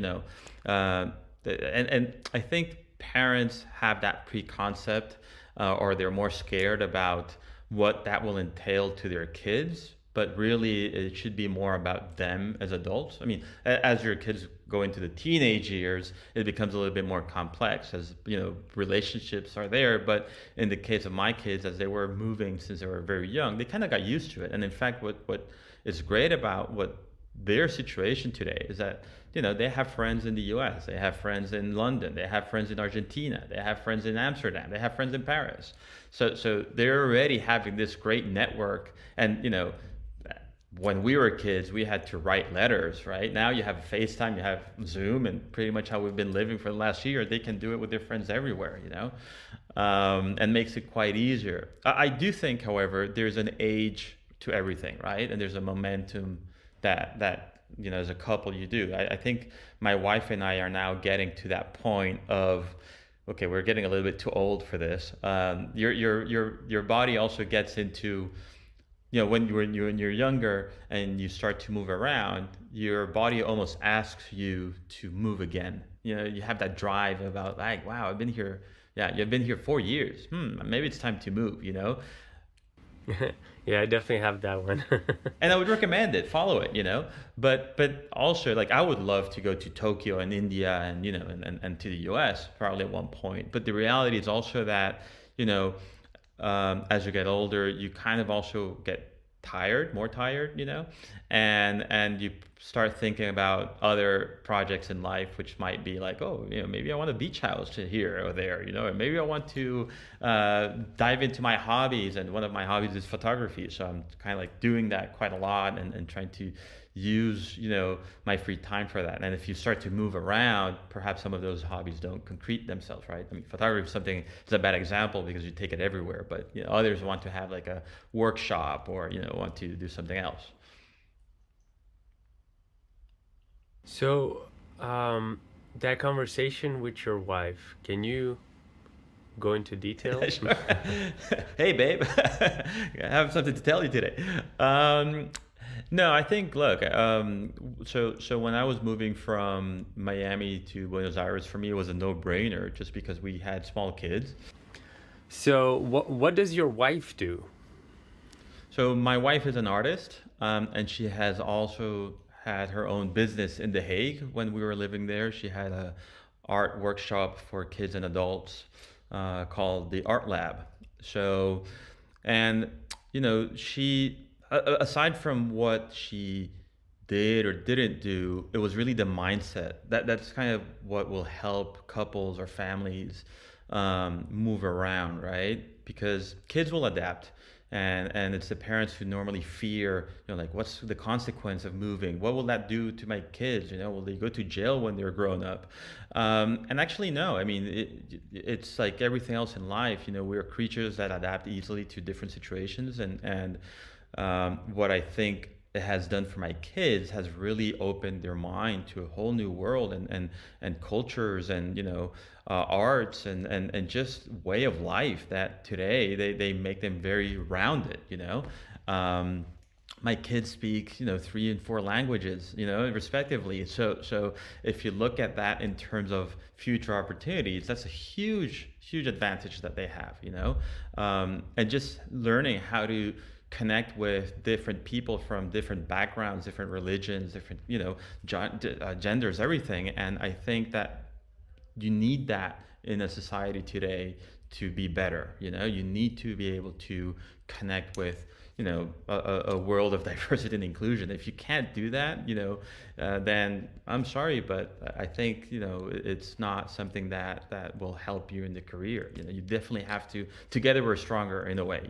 and I think parents have that preconcept, or they're more scared about what that will entail to their kids. But really, it should be more about them as adults. I mean, as your kids go into the teenage years, it becomes a little bit more complex, as relationships are there. But in the case of my kids, as they were moving since they were very young, they kind of got used to it. And in fact, what is great about what their situation today is that they have friends in the US, they have friends in London, they have friends in Argentina, they have friends in Amsterdam, they have friends in Paris. So they're already having this great network. And when we were kids, we had to write letters, right? Now you have FaceTime, you have Zoom, and pretty much how we've been living for the last year. They can do it with their friends everywhere, and makes it quite easier. I do think, however, there's an age to everything, right? And there's a momentum that as a couple you do. I think my wife and I are now getting to that point of, okay, we're getting a little bit too old for this. Your body also gets into, when you're younger and you start to move around, your body almost asks you to move again. You have that drive about, like, wow, I've been here. Yeah, you've been here 4 years. Maybe it's time to move. Yeah, I definitely have that one. And I would recommend it, follow it, but also, like, I would love to go to Tokyo and India and and to the US probably at one point. But the reality is also that as you get older, you kind of also get more tired, and you start thinking about other projects in life, which might be like, oh, maybe I want a beach house here or there, or maybe I want to dive into my hobbies, and one of my hobbies is photography, so I'm kind of like doing that quite a lot, and trying to use my free time for that. And if you start to move around, perhaps some of those hobbies don't concrete themselves, right? I mean, photography is a bad example because you take it everywhere, but others want to have like a workshop, or want to do something else. So, that conversation with your wife, can you go into details? Sure. Hey, babe, I have something to tell you today. No, I think, look, so when I was moving from Miami to Buenos Aires, for me it was a no-brainer, just because we had small kids. So, what does your wife do? So my wife is an artist, and she has also had her own business in The Hague. When we were living there, she had a art workshop for kids and adults, called the Art Lab. So, and she, aside from what she did or didn't do, it was really the mindset. That's kind of what will help couples or families move around, right? Because kids will adapt, and it's the parents who normally fear, like, what's the consequence of moving? What will that do to my kids? Will they go to jail when they're grown up? And actually, no. I mean, it's like everything else in life. We're creatures that adapt easily to different situations, and what I think it has done for my kids has really opened their mind to a whole new world, and cultures, and arts, and just way of life that today they make them very rounded. My kids speak 3 and 4 languages, respectively. So if you look at that in terms of future opportunities, that's a huge advantage that they have. And just learning how to connect with different people from different backgrounds, different religions, different genders, everything. And I think that you need that in a society today to be better. You need to be able to connect with a world of diversity and inclusion. If you can't do that, then I'm sorry, but I think it's not something that will help you in the career. You definitely have to. Together we're stronger, in a way.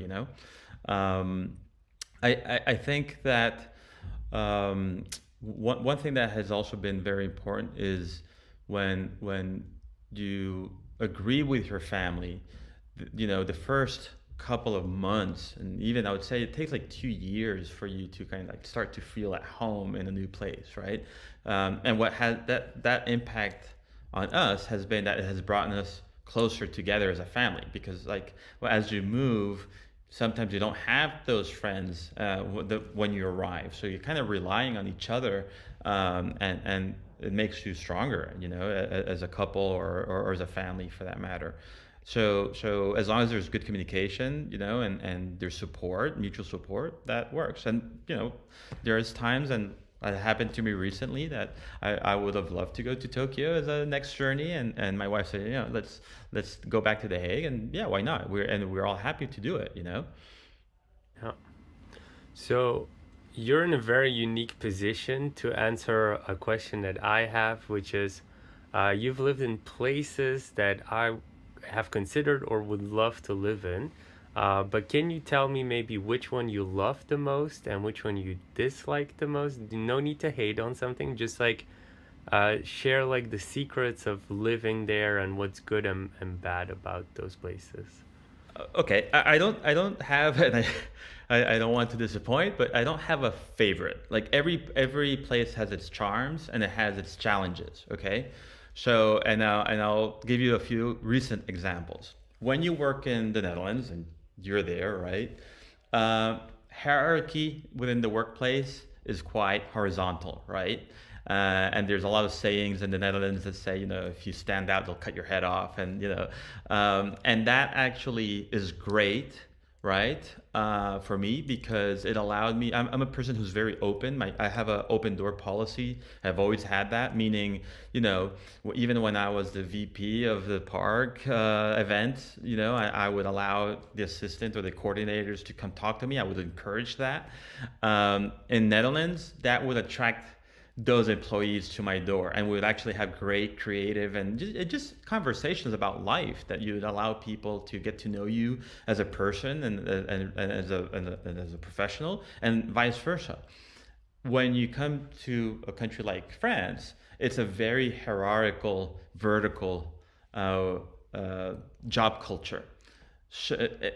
I think that one thing that has also been very important is when you agree with your family, the first couple of months, and even I would say it takes like 2 years for you to kind of like start to feel at home in a new place, right? And what has that impact on us has been that it has brought us closer together as a family, because as you move, sometimes you don't have those friends when you arrive, so you're kind of relying on each other, and it makes you stronger, as a couple or as a family for that matter. So as long as there's good communication, and there's support, mutual support, that works. And there's times, and it happened to me recently, that I would have loved to go to Tokyo as a next journey, and my wife said, let's go back to The Hague, and yeah, why not? We're all happy to do it. Yeah. So you're in a very unique position to answer a question that I have, which is you've lived in places that I have considered or would love to live in. But can you tell me maybe which one you love the most and which one you dislike the most? No need to hate on something, just like share like the secrets of living there and what's good and bad about those places. Okay, I don't have, and I don't want to disappoint, but I don't have a favorite. Like every place has its charms and it has its challenges. Okay, so and I'll give you a few recent examples. When you work in the Netherlands and you're there, right? Hierarchy within the workplace is quite horizontal, right? And there's a lot of sayings in the Netherlands that say, if you stand out, they'll cut your head off, and that actually is great, right? For me, because it allowed me. I'm a person who's very open. I have an open door policy. I've always had that, meaning, even when I was the VP of the park event, I would allow the assistant or the coordinators to come talk to me. I would encourage that. In Netherlands, that would attract those employees to my door, and we would actually have great creative and just conversations about life that you would allow people to get to know you as a person and as a professional, and vice versa. When you come to a country like France, it's a very hierarchical, vertical job culture.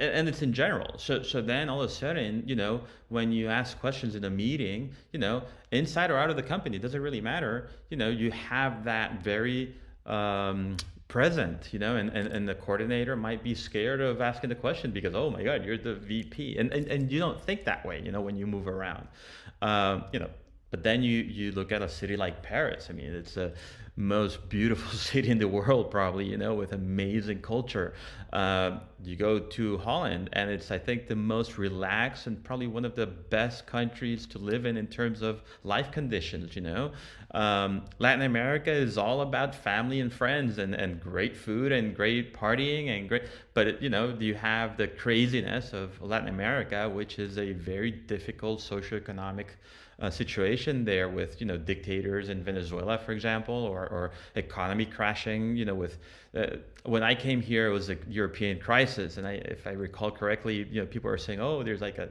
And it's in general. So then all of a sudden, when you ask questions in a meeting, inside or out of the company, it doesn't really matter. You have that very present, and the coordinator might be scared of asking the question because, oh my God, you're the VP. And you don't think that way, when you move around. But then you look at a city like Paris. I mean, it's the most beautiful city in the world, probably, with amazing culture. You go to Holland, and it's, I think, the most relaxed and probably one of the best countries to live in terms of life conditions. Latin America is all about family and friends and great food and great partying and great, but you have the craziness of Latin America, which is a very difficult socioeconomic situation there with dictators in Venezuela, for example, or economy crashing. With when I came here, it was a European crisis, and if I recall correctly, people are saying, oh, there's like a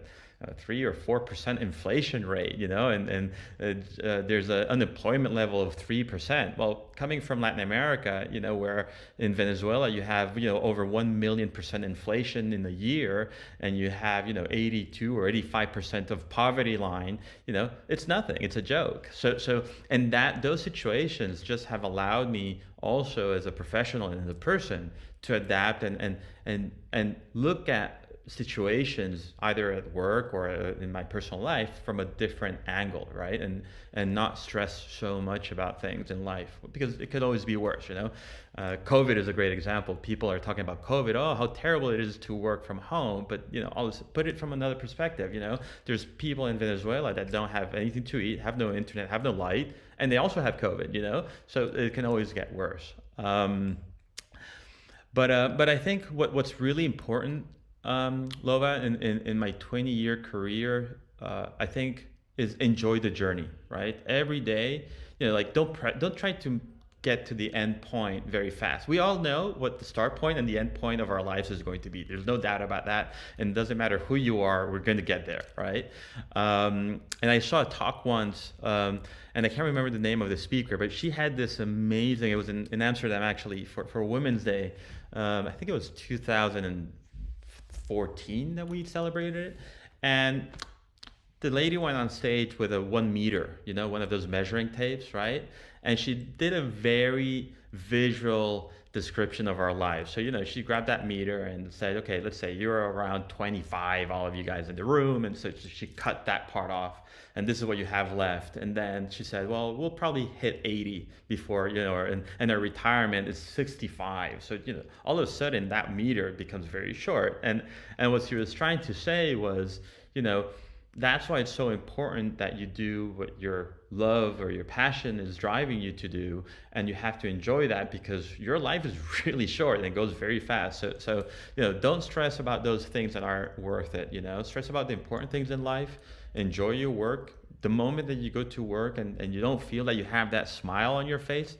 3 or 4% inflation rate, there's an unemployment level of 3%. Well, coming from Latin America, where in Venezuela you have over 1,000,000% inflation in a year, and you have 82 or 85% of poverty line, it's nothing. It's a joke. So and that those situations just have allowed me also as a professional and as a person to adapt and look at situations either at work or in my personal life from a different angle, right? And not stress so much about things in life because it could always be worse. COVID is a great example. People are talking about COVID, oh, how terrible it is to work from home, but always put it from another perspective. There's people in Venezuela that don't have anything to eat, have no internet, have no light, and they also have COVID. So it can always get worse. But I think what's really important, Lova, in my 20-year career, I think is enjoy the journey, right? Every day, like don't try to get to the end point very fast. We all know what the start point and the end point of our lives is going to be. There's no doubt about that. And it doesn't matter who you are, we're going to get there, right? And I saw a talk once, and I can't remember the name of the speaker, but she had this amazing, it was in Amsterdam actually, for Women's Day. I think it was 2014 that we celebrated it. And the lady went on stage with a 1 meter, one of those measuring tapes, right? And she did a very visual description of our lives. So, she grabbed that meter and said, okay, let's say you're around 25, all of you guys in the room. And so she cut that part off, and this is what you have left. And then she said, well, we'll probably hit 80 before, and our retirement is 65. So, all of a sudden that meter becomes very short. And what she was trying to say was, that's why it's so important that you do what your love or your passion is driving you to do, and you have to enjoy that, because your life is really short and it goes very fast. So don't stress about those things that aren't worth it. Stress about the important things in life. Enjoy your work. The moment that you go to work and you don't feel that you have that smile on your face,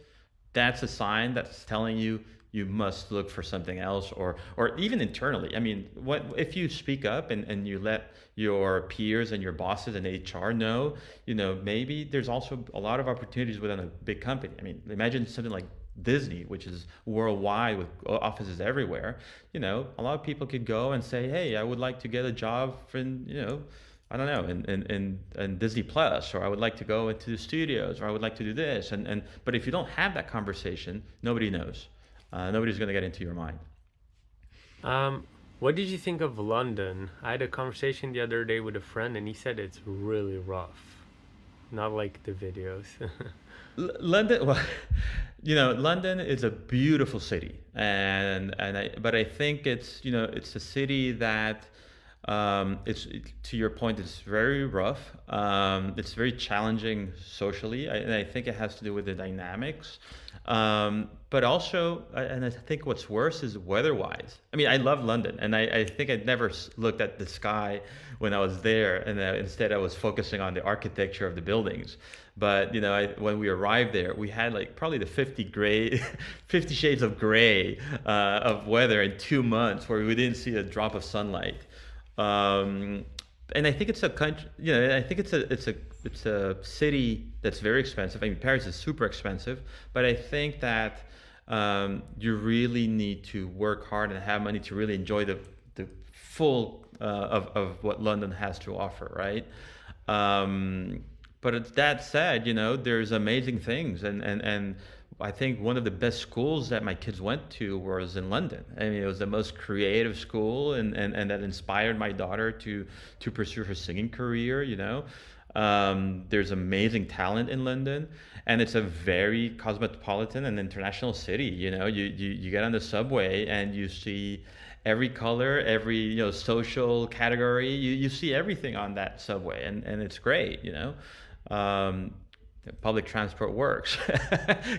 that's a sign that's telling you you must look for something else, or even internally. I mean, what if you speak up and you let your peers and your bosses and HR know, maybe there's also a lot of opportunities within a big company. I mean, imagine something like Disney, which is worldwide with offices everywhere. A lot of people could go and say, hey, I would like to get a job I don't know, in Disney Plus, or I would like to go into the studios, or I would like to do this. But if you don't have that conversation, nobody knows. Nobody's going to get into your mind. What did you think of London? I had a conversation the other day with a friend, and he said it's really rough, not like the videos. London, well, London is a beautiful city, but I think it's a city that to your point, it's very rough. It's very challenging socially, and I think it has to do with the dynamics. But also, and I think what's worse is weather-wise. I mean, I love London, and I think I'd never looked at the sky when I was there, and instead I was focusing on the architecture of the buildings. But when we arrived there, we had like probably the 50 shades of gray of weather in 2 months, where we didn't see a drop of sunlight. And I think it's a country, I think it's a city that's very expensive. I mean, Paris is super expensive, but I think that you really need to work hard and have money to really enjoy the full of what London has to offer, right? But that said, there's amazing things, and I think one of the best schools that my kids went to was in London. I mean, it was the most creative school, and that inspired my daughter to pursue her singing career. There's amazing talent in London, and it's a very cosmopolitan and international city. You get on the subway and you see every color, every social category. You see everything on that subway, and it's great. Public transport works.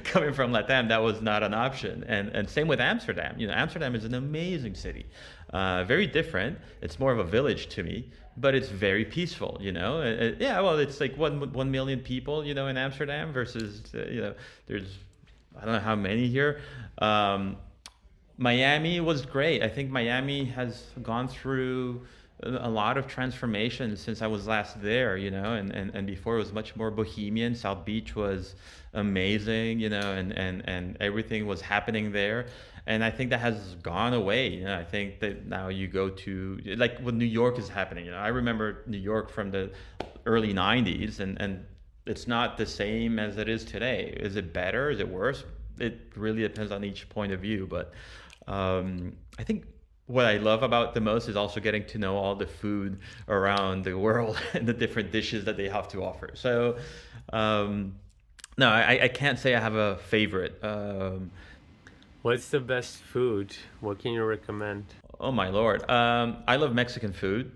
Coming from Latam, that was not an option. And same with Amsterdam. Amsterdam is an amazing city. Very different. It's more of a village to me, but it's very peaceful. Yeah, well, it's like 1 million people, in Amsterdam versus, there's, I don't know how many here. Miami was great. I think Miami has gone through a lot of transformation since I was last there, and before it was much more bohemian. South Beach was amazing, and everything was happening there. And I think that has gone away. I think that now you go to, like, what New York is happening. I remember New York from the early 90s, and it's not the same as it is today. Is it better? Is it worse? It really depends on each point of view. But I think what I love about the most is also getting to know all the food around the world and the different dishes that they have to offer. So, no, I can't say I have a favorite. What's the best food? What can you recommend? Oh my Lord. I love Mexican food.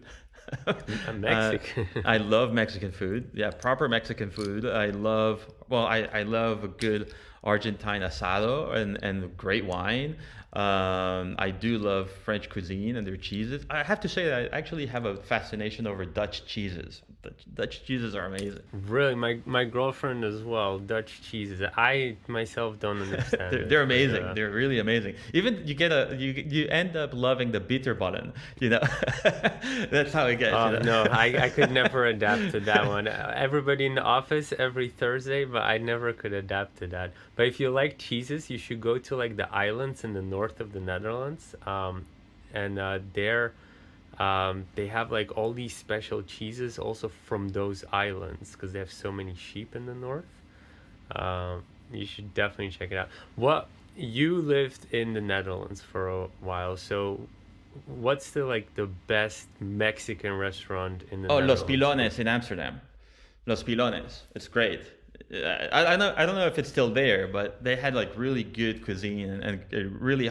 Mexican. I love Mexican food. Yeah, proper Mexican food. I love a good Argentine asado and great wine. I do love French cuisine and their cheeses. I have to say that I actually have a fascination over Dutch cheeses. Dutch cheeses are amazing. Really, my girlfriend as well. Dutch cheeses. I myself don't understand it. They're amazing. They're really amazing. Even you end up loving the bitterballen. That's how it gets. No, I could never adapt to that one. Everybody in the office every Thursday, but I never could adapt to that. But if you like cheeses, you should go to like the islands in the north of the Netherlands, and there. They have like all these special cheeses also from those islands because they have so many sheep in the north. You should definitely check it out. What You lived in the Netherlands for a while, so what's the best Mexican restaurant in the Oh, Los Netherlands for? Pilones in Amsterdam. Los Pilones. It's great. I don't know if it's still there, but they had like really good cuisine and really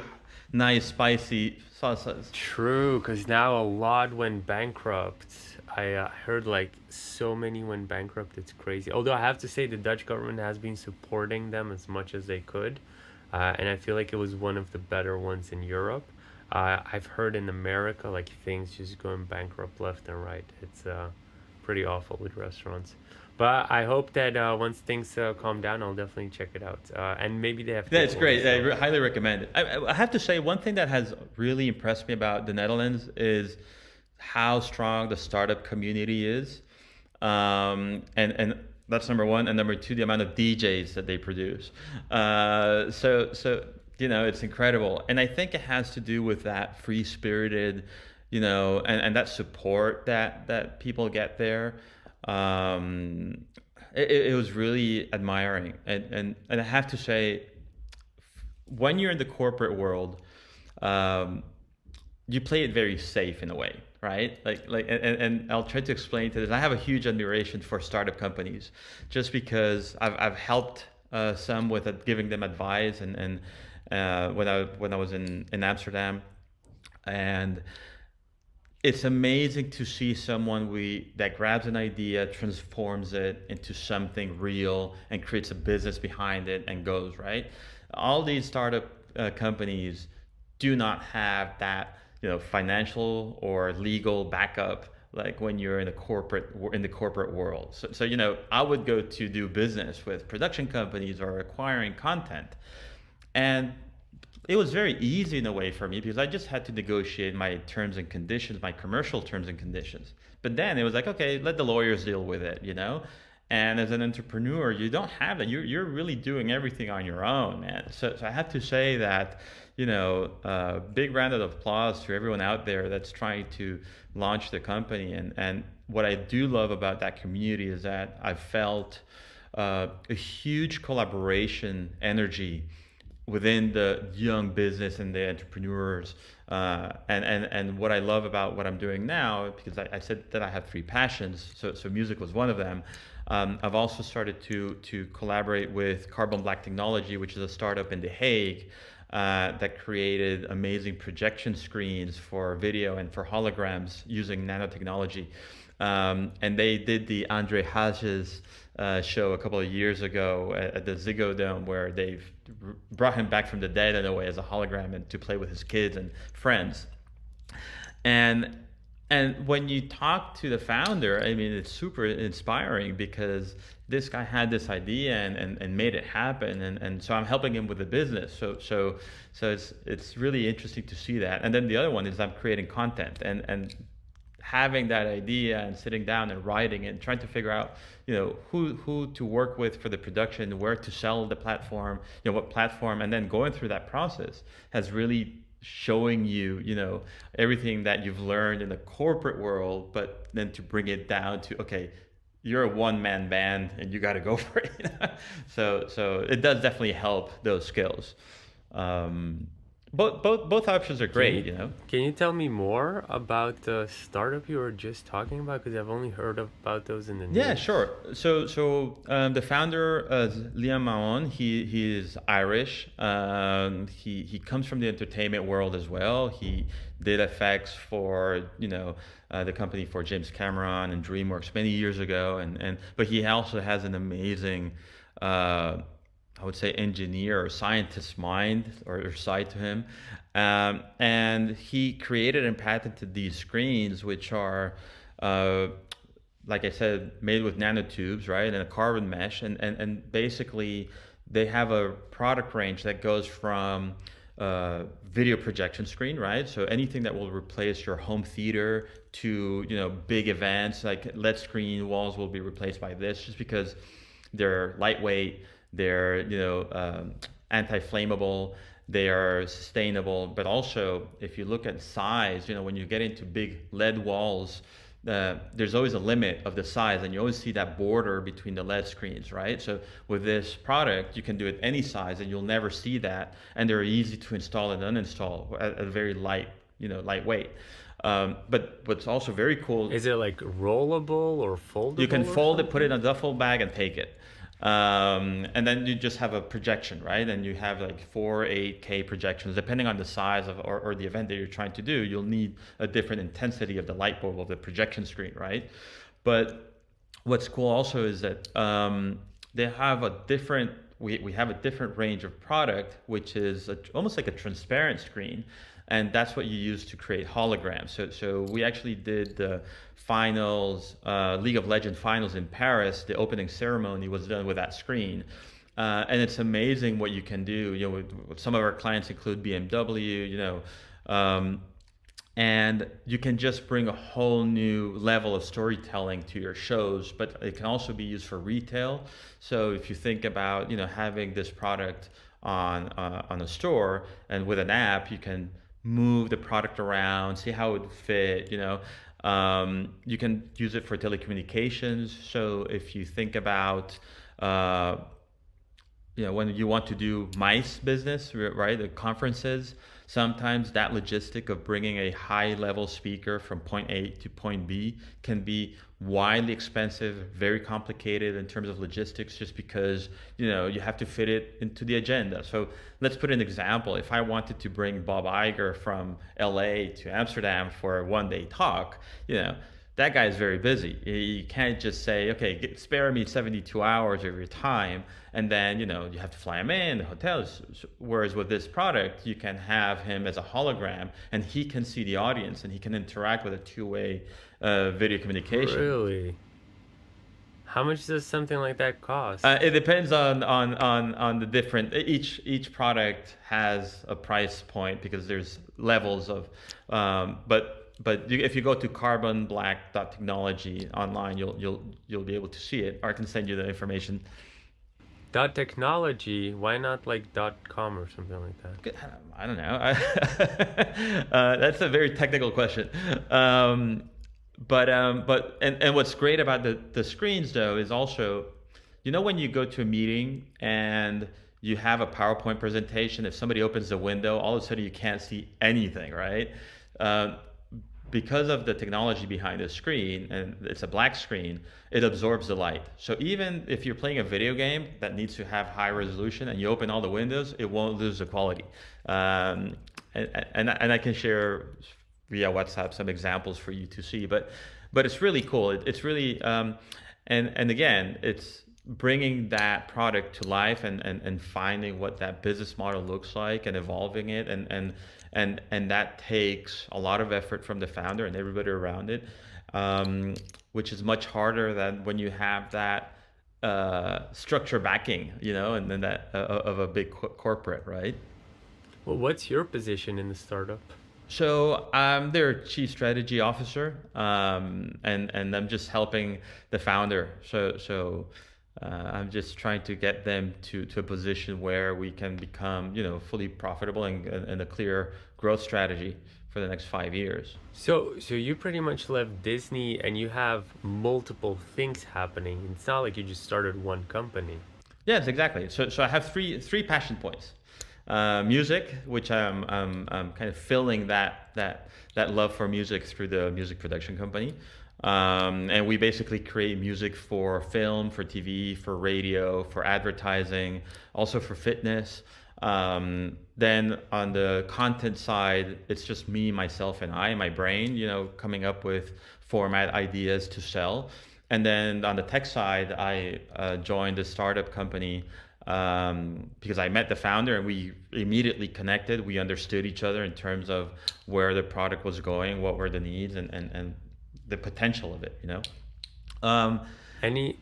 nice spicy salsas. True, because now a lot went bankrupt. I heard like so many went bankrupt. It's crazy. Although I have to say the Dutch government has been supporting them as much as they could, and I feel like it was one of the better ones in Europe. I've heard in America like things just going bankrupt left and right. It's pretty awful with restaurants. But I hope that once things calm down, I'll definitely check it out. And maybe they have Yeah, it's takeaway. great. I So highly recommend it. I have to say, one thing that has really impressed me about the Netherlands is how strong the startup community is. And that's number one. And number two, the amount of DJs that they produce. So it's incredible. And I think it has to do with that free spirited, and that support that people get there. Um, it was really admiring, and I have to say, when you're in the corporate world, um, you play it very safe in a way, right? And I'll try to explain to this. I have a huge admiration for startup companies, just because I've helped some with giving them advice, and when I was in Amsterdam, and it's amazing to see someone that grabs an idea, transforms it into something real, and creates a business behind it and goes right. All these startup companies do not have that, financial or legal backup like when you're in the corporate world. So I would go to do business with production companies or acquiring content, and it was very easy in a way for me because I just had to negotiate my terms and conditions, my commercial terms and conditions. But then it was like, okay, let the lawyers deal with it. And as an entrepreneur, you don't have that. You're really doing everything on your own, man. So I have to say that, big round of applause to everyone out there that's trying to launch the company. And what I do love about that community is that I felt a huge collaboration energy within the young business and the entrepreneurs. And what I love about what I'm doing now, because I said that I have three passions, so music was one of them. I've also started to collaborate with Carbon Black Technology, which is a startup in The Hague that created amazing projection screens for video and for holograms using nanotechnology. And they did the Andre Hages show a couple of years ago at the Ziggo Dome, where they've brought him back from the dead in a way as a hologram and to play with his kids and friends. And and when you talk to the founder, I mean, it's super inspiring because this guy had this idea and made it happen, and so I'm helping him with the business. So it's really interesting to see that. And then the other one is I'm creating content and having that idea and sitting down and writing and trying to figure out, who to work with for the production, where to sell the platform, what platform, and then going through that process has really showing you everything that you've learned in the corporate world, but then to bring it down to, okay, you're a one-man band and you got to go for it. So it does definitely help those skills. Both options are can great, you can you tell me more about the startup you were just talking about? Because I've only heard about those in the Yeah, news. sure. So the founder, Liam Mahon, he is Irish. He comes from the entertainment world as well. He did effects for the company for James Cameron and DreamWorks many years ago, and but he also has an amazing, I would say, engineer or scientist mind or side to him. And he created and patented these screens, which are, like I said, made with nanotubes, right, and a carbon mesh. And basically, they have a product range that goes from video projection screen, right? So anything that will replace your home theater to, big events like LED screen walls will be replaced by this, just because they're lightweight, they're anti-flammable, they are sustainable. But also, if you look at size, when you get into big LED walls, there's always a limit of the size, and you always see that border between the LED screens, right? So with this product, you can do it any size, and you'll never see that, and they're easy to install and uninstall at a very lightweight. But what's also very cool, Is it like rollable or you can foldable or fold it, put it in something? a duffel bag, and take it. And then you just have a projection, right? And you have like 8K projections, depending on the size of or the event that you're trying to do. You'll need a different intensity of the light bulb of the projection screen, right? But what's cool also is that they have a different. We have a different range of product, which is almost like a transparent screen, and that's what you use to create holograms. So we actually did the finals, League of Legends finals in Paris. The opening ceremony was done with that screen, and it's amazing what you can do. With some of our clients include BMW. And you can just bring a whole new level of storytelling to your shows, but it can also be used for retail. So if you think about having this product on a store, and with an app you can move the product around, see how it would fit. You can use it for telecommunications. So if you think about uh, when you want to do mice business, right, the conferences, sometimes that logistic of bringing a high level speaker from point A to point B can be widely expensive, very complicated in terms of logistics, just because you have to fit it into the agenda. So let's put an example. If I wanted to bring Bob Iger from LA to Amsterdam for a 1 day talk, that guy is very busy. You can't just say, okay, spare me 72 hours of your time, and then you have to fly him in, the hotels. Whereas with this product, you can have him as a hologram, and he can see the audience, and he can interact with a two-way video communication. Really? How much does something like that cost? It depends on the different. Each product has a price point because there's levels of, but if you go to carbonblack.technology online, you'll be able to see it. Or I can send you the information. Dot technology, why not like .com or something like that? I don't know. That's a very technical question. But what's great about the screens though is also, when you go to a meeting and you have a PowerPoint presentation, if somebody opens the window, all of a sudden you can't see anything, right? Because of the technology behind the screen, and it's a black screen, it absorbs the light. So even if you're playing a video game that needs to have high resolution and you open all the windows, it won't lose the quality. And I can share via WhatsApp some examples for you to see, but it's really cool. It's really and again, it's bringing that product to life, and finding what that business model looks like and evolving it, and that takes a lot of effort from the founder and everybody around it, which is much harder than when you have that structure backing, and then that of a big corporate, right? Well, what's your position in the startup? So I'm their chief strategy officer, and I'm just helping the founder. So I'm just trying to get them to a position where we can become, fully profitable, and a clear growth strategy for the next 5 years. So you pretty much left Disney and you have multiple things happening. It's not like you just started one company. Yes, exactly. So I have three passion points. Music, which I'm kind of filling that love for music through the music production company. And we basically create music for film, for TV, for radio, for advertising, also for fitness. Then on the content side, it's just me, myself, and my brain, coming up with format ideas to sell. And then on the tech side, I joined a startup company because I met the founder and we immediately connected. We understood each other in terms of where the product was going, what were the needs, and the potential of it. Any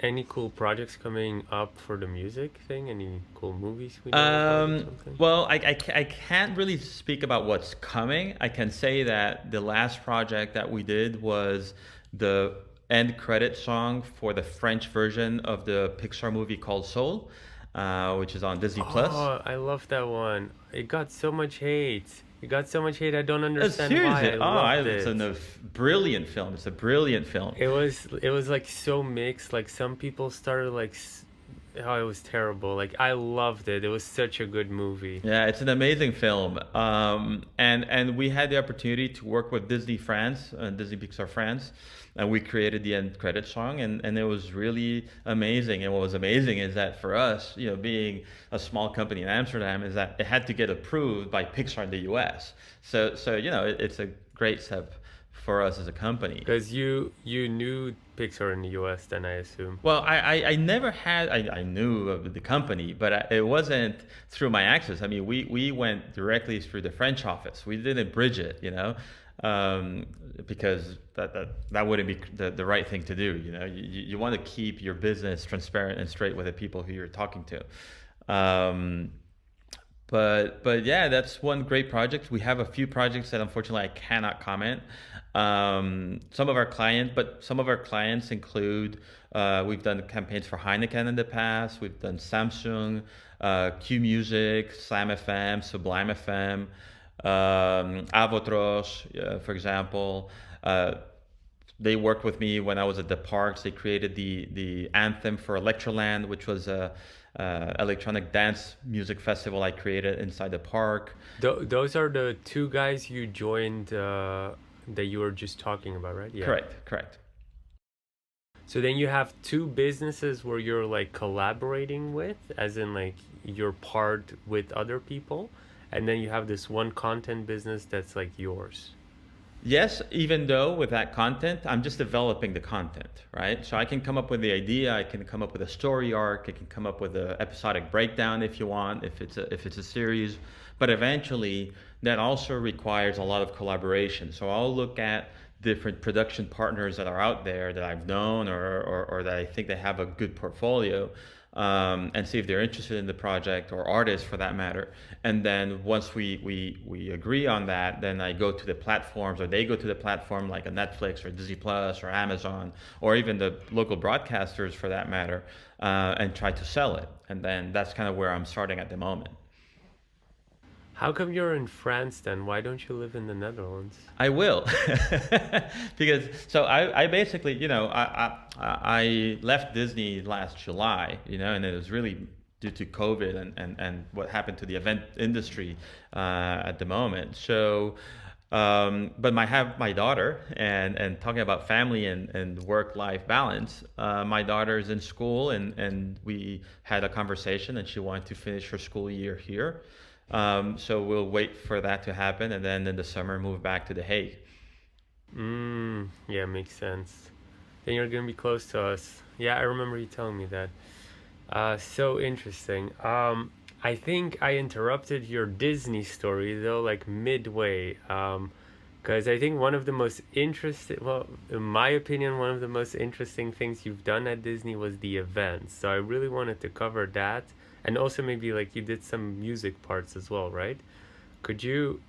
any cool projects coming up for the music thing? Any cool movies we know about or something? Well, I can't really speak about what's coming. I can say that the last project that we did was the end credit song for the French version of the Pixar movie called Soul, which is on Disney Plus. Oh, I love that one. It got so much hate. It got so much hate. I don't understand why. Seriously, I loved it's it. a brilliant film. It's a brilliant film. It was like so mixed. Like some people started like, oh, it was terrible. Like I loved it. It was such a good movie. Yeah, it's an amazing film. And we had the opportunity to work with Disney France, Disney Pixar France, and we created the end credit song, and it was really amazing. And what was amazing is that for us, being a small company in Amsterdam, is that it had to get approved by Pixar in the US. So it's a great step for us as a company. Because you knew Pixar in the US, then I assume. Well, I never had, I knew of the company, but it wasn't through my access. I mean, we went directly through the French office. We didn't bridge it, because that wouldn't be the right thing to do. You want to keep your business transparent and straight with the people who you're talking to. Um, but yeah, that's one great project. We have a few projects that unfortunately I cannot comment. Some of our clients include, we've done campaigns for Heineken in the past. We've done Samsung, Q Music, Slam FM, Sublime FM, Avotros, for example. They worked with me when I was at the parks. They created the anthem for Electroland, which was a electronic dance music festival I created inside the park. Those are the two guys you joined that you were just talking about, right? Yeah. Correct. So then you have two businesses where you're like collaborating with, as in like you're part with other people, and then you have this one content business that's like yours. Yes, even though with that content, I'm just developing the content, right? So I can come up with the idea, I can come up with a story arc, I can come up with an episodic breakdown if you want, if it's a series, but eventually that also requires a lot of collaboration. So I'll look at different production partners that are out there that I've known or that I think they have a good portfolio, and see if they're interested in the project, or artists for that matter. And then once we agree on that, then I go to the platforms, or they go to the platform like a Netflix or Disney Plus or Amazon, or even the local broadcasters for that matter, and try to sell it. And then that's kind of where I'm starting at the moment. How come you're in France then? Why don't you live in the Netherlands? I will, because so I basically, I left Disney last July, and it was really due to COVID and what happened to the event industry at the moment. So, but I have my daughter, and talking about family and work-life balance, my daughter is in school, and we had a conversation, and she wanted to finish her school year here. So we'll wait for that to happen, and then in the summer move back to The Hague. Yeah, makes sense. Then you're gonna be close to us. Yeah, I remember you telling me that. So interesting. I think I interrupted your Disney story though, like midway. Because I think one of the most interesting, well, in my opinion, one of the most interesting things you've done at Disney was the events. So I really wanted to cover that. And also maybe like you did some music parts as well, right? Could you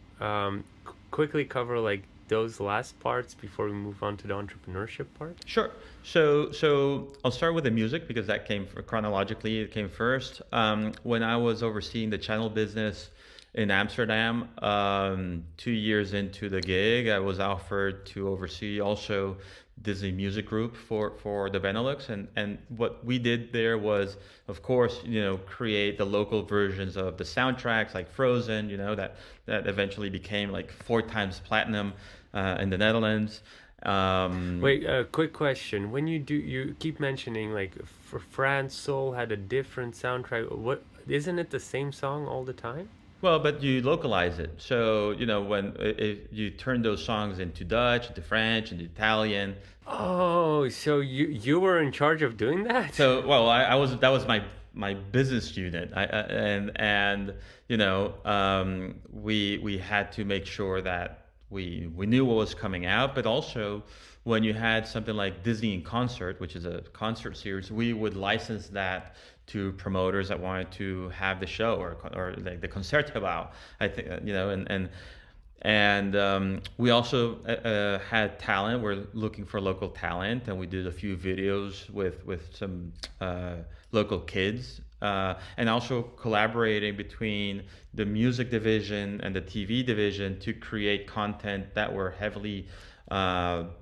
quickly cover like those last parts before we move on to the entrepreneurship part? Sure. So I'll start with the music because that came chronologically. It came first. When I was overseeing the channel business in Amsterdam, 2 years into the gig, I was offered to oversee also Disney Music Group for the Benelux, and what we did there was, of course, create the local versions of the soundtracks like Frozen, that eventually became like 4 times platinum in the Netherlands. Wait, quick question. When you keep mentioning like for France, Soul had a different soundtrack. What, isn't it the same song all the time? Well, but you localize it. So, when if you turn those songs into Dutch, into French, into Italian. Oh, so you were in charge of doing that? So, well, I was, that was my business unit. We had to make sure that we knew what was coming out, but also when you had something like Disney in Concert, which is a concert series, we would license that to promoters that wanted to have the show or like the Concertgebouw. I think and And we also had talent. We're looking for local talent, and we did a few videos with some local kids, and also collaborating between the music division and the TV division to create content that were heavily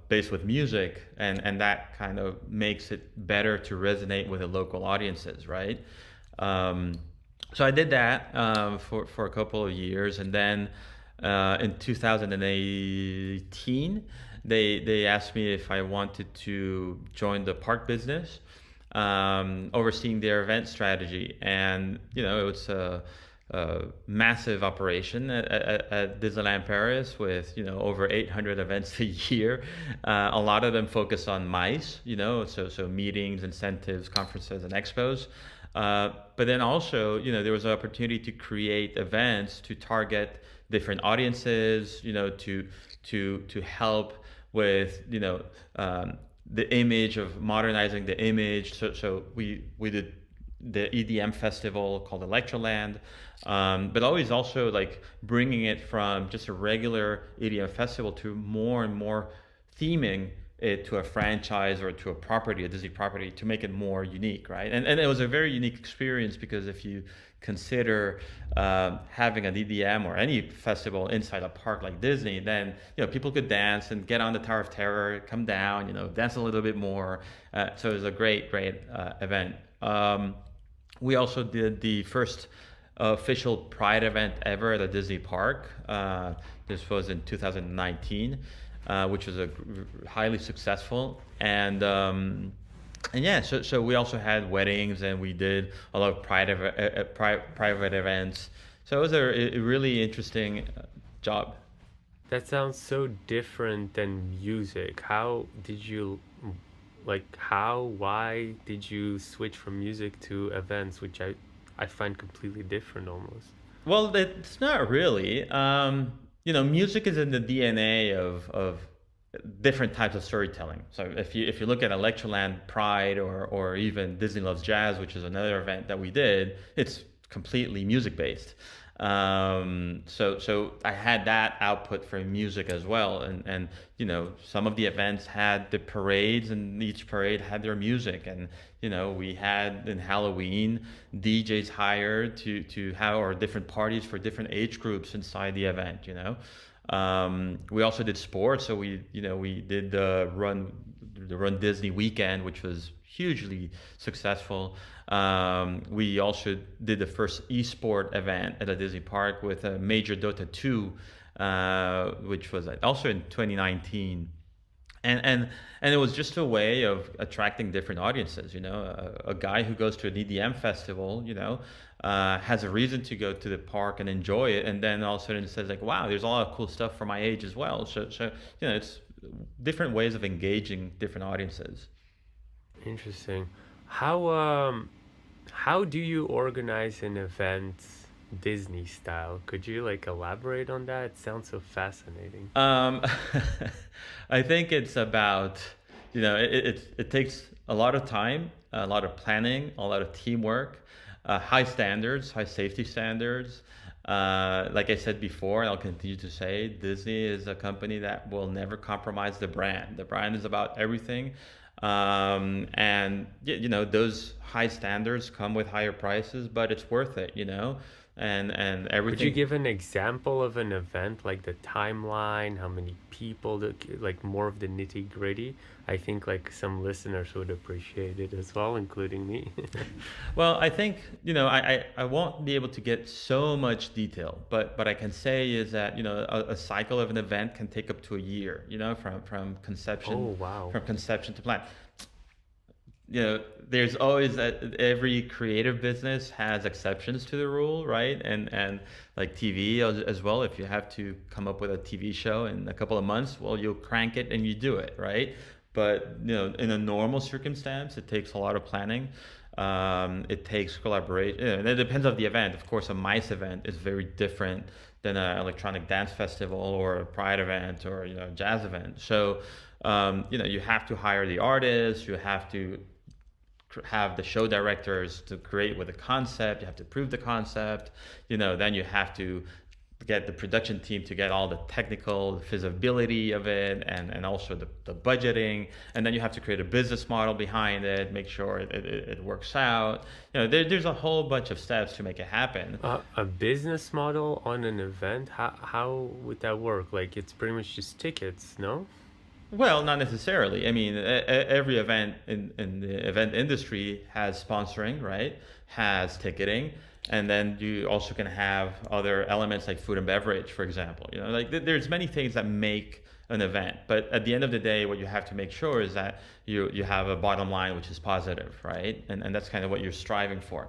based with music, and that kind of makes it better to resonate with the local audiences, right? Um, so I did that for a couple of years, and then in 2018, they asked me if I wanted to join the park business, overseeing their event strategy, and it was a massive operation at Disneyland Paris with over 800 events a year. A lot of them focus on MICE, so meetings, incentives, conferences, and expos. But then also, there was an opportunity to create events to target different audiences, to help with, the image of modernizing the image. So we did the EDM festival called Electroland, but always also like bringing it from just a regular EDM festival to more and more theming it to a franchise or to a property, a Disney property, to make it more unique, right? And it was a very unique experience because if you consider having an EDM or any festival inside a park like Disney, then people could dance and get on the Tower of Terror, come down, dance a little bit more. So it was a great event. We also did the first official Pride event ever at a Disney park. This was in 2019, which was highly successful. And yeah, so we also had weddings, and we did a lot of private events. So it was a really interesting job. That sounds so different than music. How did you why did you switch from music to events, which I find completely different almost? Well, it's not really. Music is in the DNA of different types of storytelling. So if you look at Electroland Pride or even Disney Loves Jazz, which is another event that we did, it's completely music based. So I had that output for music as well, and some of the events had the parades, and each parade had their music, and we had in Halloween DJs hired to have or different parties for different age groups inside the event. We also did sports, so we did the Run Disney weekend, which was hugely successful. We also did the first esport event at a Disney park with a Major Dota 2, which was also in 2019. And it was just a way of attracting different audiences. A guy who goes to an EDM festival, has a reason to go to the park and enjoy it, and then all of a sudden it says like, wow, there's a lot of cool stuff for my age as well. So it's different ways of engaging different audiences. Interesting. How do you organize an event Disney style? Could you elaborate on that? It sounds so fascinating. Um, I think it's about, it takes a lot of time, a lot of planning, a lot of teamwork, high standards, high safety standards. Like I said before, and I'll continue to say, Disney is a company that will never compromise the brand. The brand is about everything. And those high standards come with higher prices, but it's worth it, and Could you everything. give an example of an event, like the timeline, how many people, more of the nitty gritty? I think some listeners would appreciate it as well, including me. Well, I think, I won't be able to get so much detail, but I can say is that, a cycle of an event can take up to a year, from Oh, conception, wow. to plan. There's always every creative business has exceptions to the rule, right? And like TV as well. If you have to come up with a TV show in a couple of months, well, you'll crank it and you do it, right? But in a normal circumstance, it takes a lot of planning. It takes collaboration, and it depends on the event. Of course, a MICE event is very different than an electronic dance festival or a Pride event or jazz event. So you have to hire the artists, you have to have the show directors to create with a concept, you have to prove the concept, then you have to get the production team to get all the technical feasibility of it, and also the budgeting, and then you have to create a business model behind it, make sure it works out. There's a whole bunch of steps to make it happen. A business model on an event? How would that work? Like it's pretty much just tickets, no? Well, not necessarily. I mean, every event in the event industry has sponsoring, right? Has ticketing, and then you also can have other elements like food and beverage, for example. Like there's many things that make an event, but at the end of the day, what you have to make sure is that you have a bottom line which is positive, right? And that's kind of what you're striving for.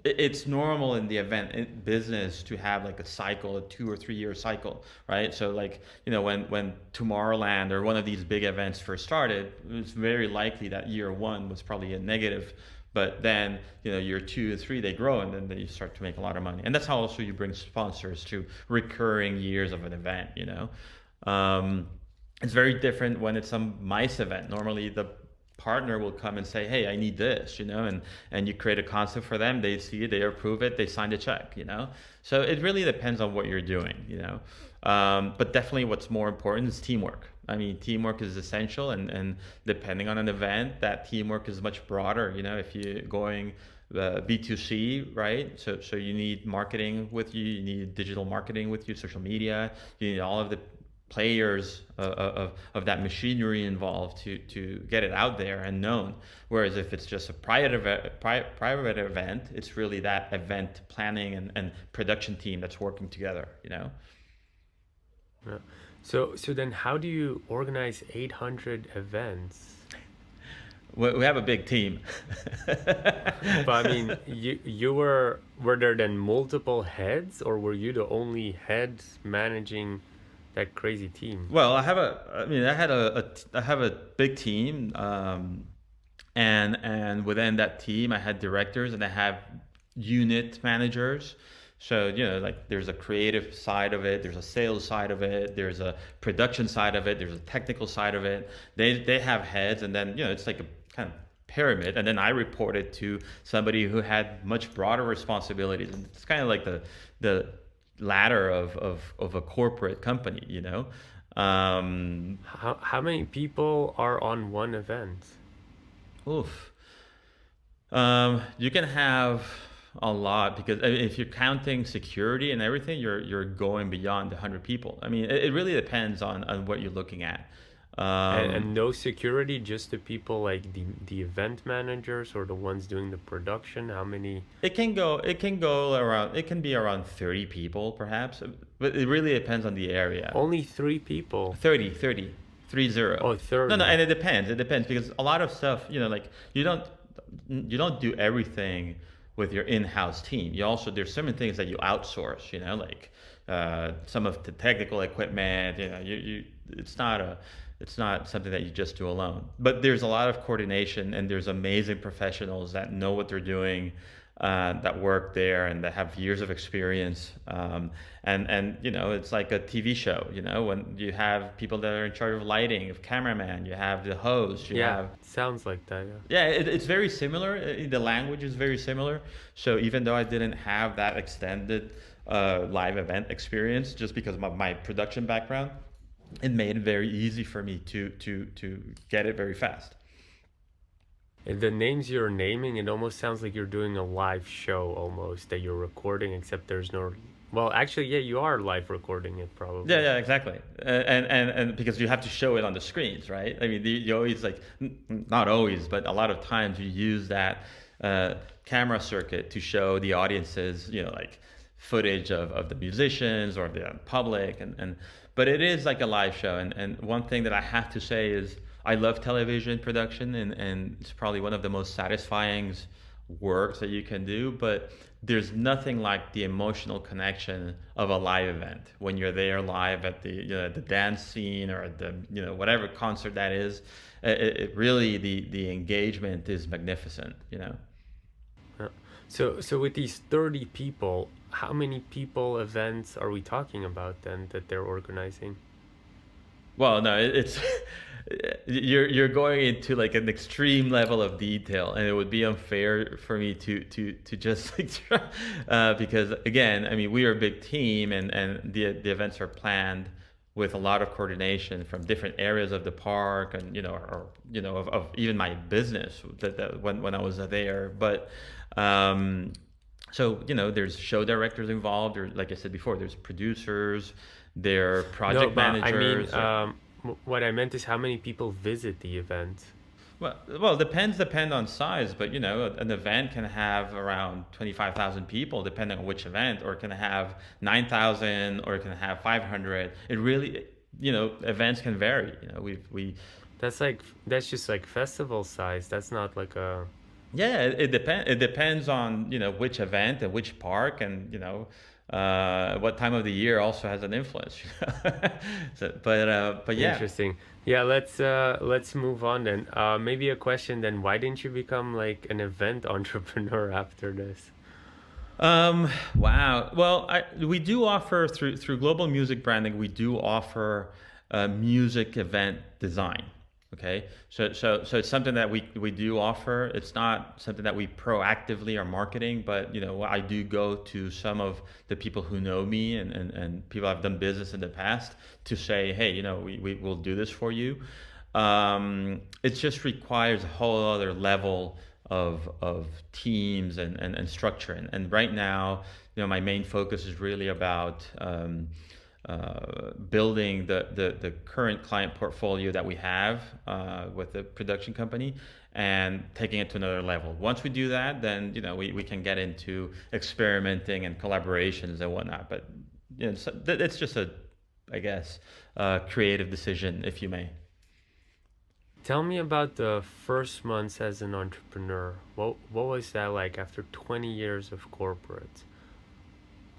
It's normal in the event business to have like a cycle, a 2 or 3 year cycle, right? So like, when Tomorrowland or one of these big events first started, it was very likely that year one was probably a negative, but then, year 2 or 3, they grow, and then they start to make a lot of money. And that's how also you bring sponsors to recurring years of an event. It's very different when it's some MICE event. Normally the partner will come and say, hey, I need this, and you create a concept for them, they see it, they approve it, they sign the check. So it really depends on what you're doing. But definitely what's more important is teamwork. I mean, teamwork is essential, and depending on an event, that teamwork is much broader. If you're going B2C, right? So you need marketing with you, you need digital marketing with you, social media, you need all of the players of that machinery involved to get it out there and known. Whereas if it's just a private event, it's really that event planning and production team that's working together. Yeah. So then how do you organize 800 events? We have a big team. But I mean, were there then multiple heads, or were you the only head managing that crazy team? Well, I have a big team, and within that team, I had directors and I have unit managers. So, like there's a creative side of it, there's a sales side of it, there's a production side of it, there's a technical side of it. They have heads, and then, it's like a kind of pyramid. And then I reported to somebody who had much broader responsibilities. And it's kind of like the ladder of a corporate company. How many people are on one event? Oof. You can have a lot, because if you're counting security and everything, you're going beyond 100 people. I mean, it really depends on what you're looking at. And no security, just the people like the event managers or the ones doing the production. How many? It can go around. It can be around 30 people, perhaps, but it really depends on the area. Only 3 people. 30. 30. Oh, 30. No, and it depends. It depends, because a lot of stuff, like you don't do everything with your in-house team. There's certain things that you outsource, like some of the technical equipment. It's not something that you just do alone. But there's a lot of coordination, and there's amazing professionals that know what they're doing, that work there and that have years of experience. And it's like a TV show. When you have people that are in charge of lighting, of cameraman, you have the host. Sounds like that. Yeah, it's very similar. The language is very similar. So even though I didn't have that extended live event experience, just because of my production background, it made it very easy for me to get it very fast. And the names you're naming, it almost sounds like you're doing a live show almost that you're recording, except there's no. Well, actually, yeah, you are live recording it probably. Yeah, exactly. And because you have to show it on the screens, right? I mean, you always not always, but a lot of times you use that camera circuit to show the audiences, like footage of the musicians or the public, but it is like a live show. And one thing that I have to say is I love television production, and it's probably one of the most satisfying works that you can do, but there's nothing like the emotional connection of a live event when you're there live at the dance scene or at the whatever concert that is. It really, the engagement is magnificent. Yeah. So with these 30 people, how many people events are we talking about then that they're organizing? Well, no, it's you're going into like an extreme level of detail, and it would be unfair for me to just like because again, I mean, we are a big team, and the events are planned with a lot of coordination from different areas of the park, and or of even my business that when I was there. But so there's show directors involved, or like I said before, there's producers, there are No, project but I mean, managers. what I meant is how many people visit the event. Well, depend on size, but an event can have around 25,000 people, depending on which event, or it can have 9,000, or it can have 500. It really, events can vary. That's just like festival size. That's not like a. Yeah, it depends on which event and which park, and what time of the year also has an influence. But yeah. Interesting. Yeah, let's move on then. Maybe a question then. Why didn't you become like an event entrepreneur after this? Wow. Well, we do offer through global music branding. We do offer music event design. Okay, so it's something that we do offer. It's not something that we proactively are marketing, but I do go to some of the people who know me, and people I've done business in the past, to say, hey, we will do this for you. It just requires a whole other level of teams and structure. And right now, my main focus is really about building the current client portfolio that we have with the production company, and taking it to another level. Once we do that, then we can get into experimenting and collaborations and whatnot. But it's just I guess, creative decision, if you may. Tell me about the first months as an entrepreneur. What was that like after 20 years of corporate?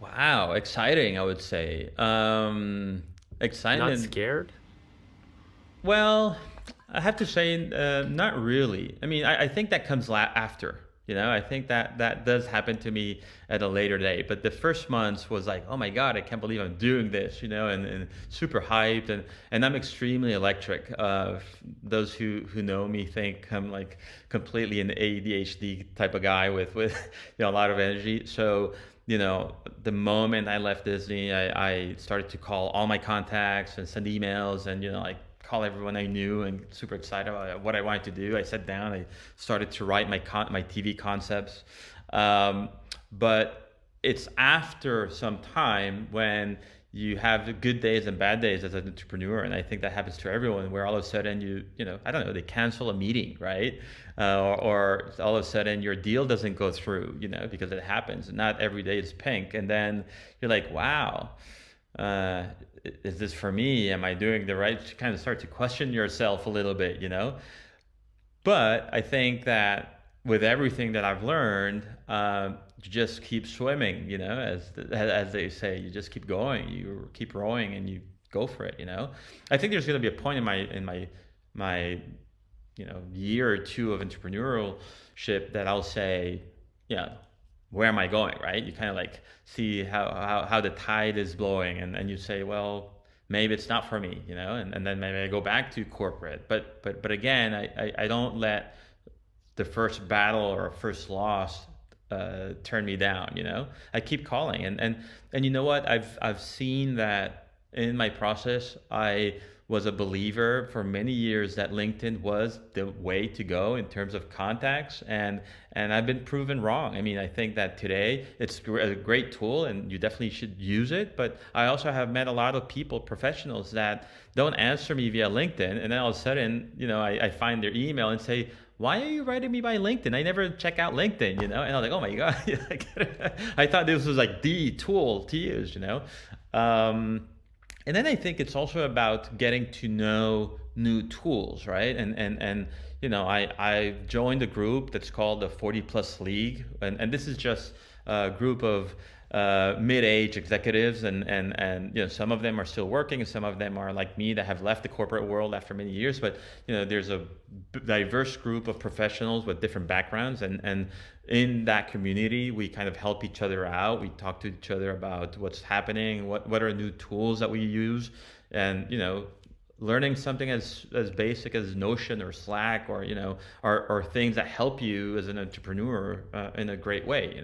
Wow, exciting, I would say. Not Exciting. scared? Well, I have to say, not really. I mean, I think that comes after. I think that does happen to me at a later date. But the first months was like, oh my God, I can't believe I'm doing this, and super hyped, and I'm extremely electric. Those who know me think I'm like completely an ADHD type of guy with a lot of energy. So the moment I left Disney, I started to call all my contacts and send emails, and like call everyone I knew, and super excited about what I wanted to do. I sat down, I started to write my TV concepts. But it's after some time when you have the good days and bad days as an entrepreneur, and I think that happens to everyone, where all of a sudden I don't know, they cancel a meeting, right? Or all of a sudden your deal doesn't go through, because it happens. Not every day is pink, and then you're like, wow, uh, is this for me? Am I doing the right? You kind of start to question yourself a little bit, But I think that with everything that I've learned, you just keep swimming, as they say. You just keep going, you keep rowing, and you go for it. I think there's going to be a point in my year or two of entrepreneurship that I'll say, yeah, where am I going, right? You kind of like see how the tide is blowing, and you say, well, maybe it's not for me, and then maybe I go back to corporate. But again, I don't let the first battle or first loss turn me down. I keep calling, and you know what? I've seen that in my process. I was a believer for many years that LinkedIn was the way to go in terms of contacts, and I've been proven wrong. I mean, I think that today it's a great tool, and you definitely should use it. But I also have met a lot of people, professionals, that don't answer me via LinkedIn, and then all of a sudden, I find their email and say, why are you writing me by LinkedIn? I never check out LinkedIn, And I was like, oh my God, I thought this was like the tool to use. And then I think it's also about getting to know new tools, right? And I joined a group that's called the 40 Plus League, and this is just a group of mid-age executives, and some of them are still working, and some of them are like me that have left the corporate world after many years. But there's a diverse group of professionals with different backgrounds, and in that community we kind of help each other out. We talk to each other about what's happening, what are new tools that we use, and learning something as basic as Notion or Slack, or or things that help you as an entrepreneur in a great way.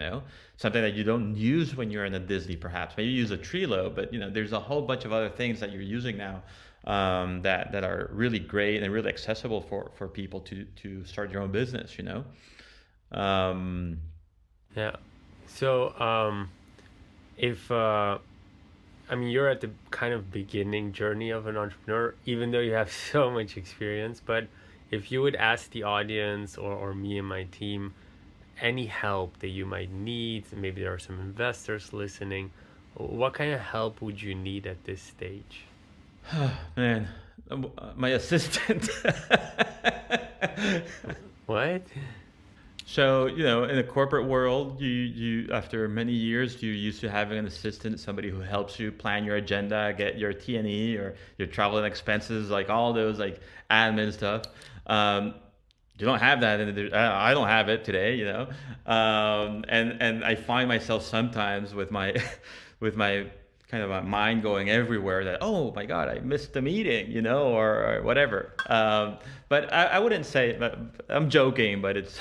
Something that you don't use when you're in a Disney, perhaps. Maybe you use a Trello, but there's a whole bunch of other things that you're using now, that are really great and really accessible for people to start your own business. Um, Yeah. So, if I mean, you're at the kind of beginning journey of an entrepreneur, even though you have so much experience. But if you would ask the audience or me and my team any help that you might need, maybe there are some investors listening, what kind of help would you need at this stage? Man, my assistant. What? So, in the corporate world, you after many years, you're used to having an assistant, somebody who helps you plan your agenda, get your T&E or your travel and expenses, like all those like admin stuff. Um, you don't have that, and I don't have it today, and I find myself sometimes with my with my kind of my mind going everywhere, that, oh my God, I missed the meeting, or whatever. But I wouldn't say, but I'm joking, but it's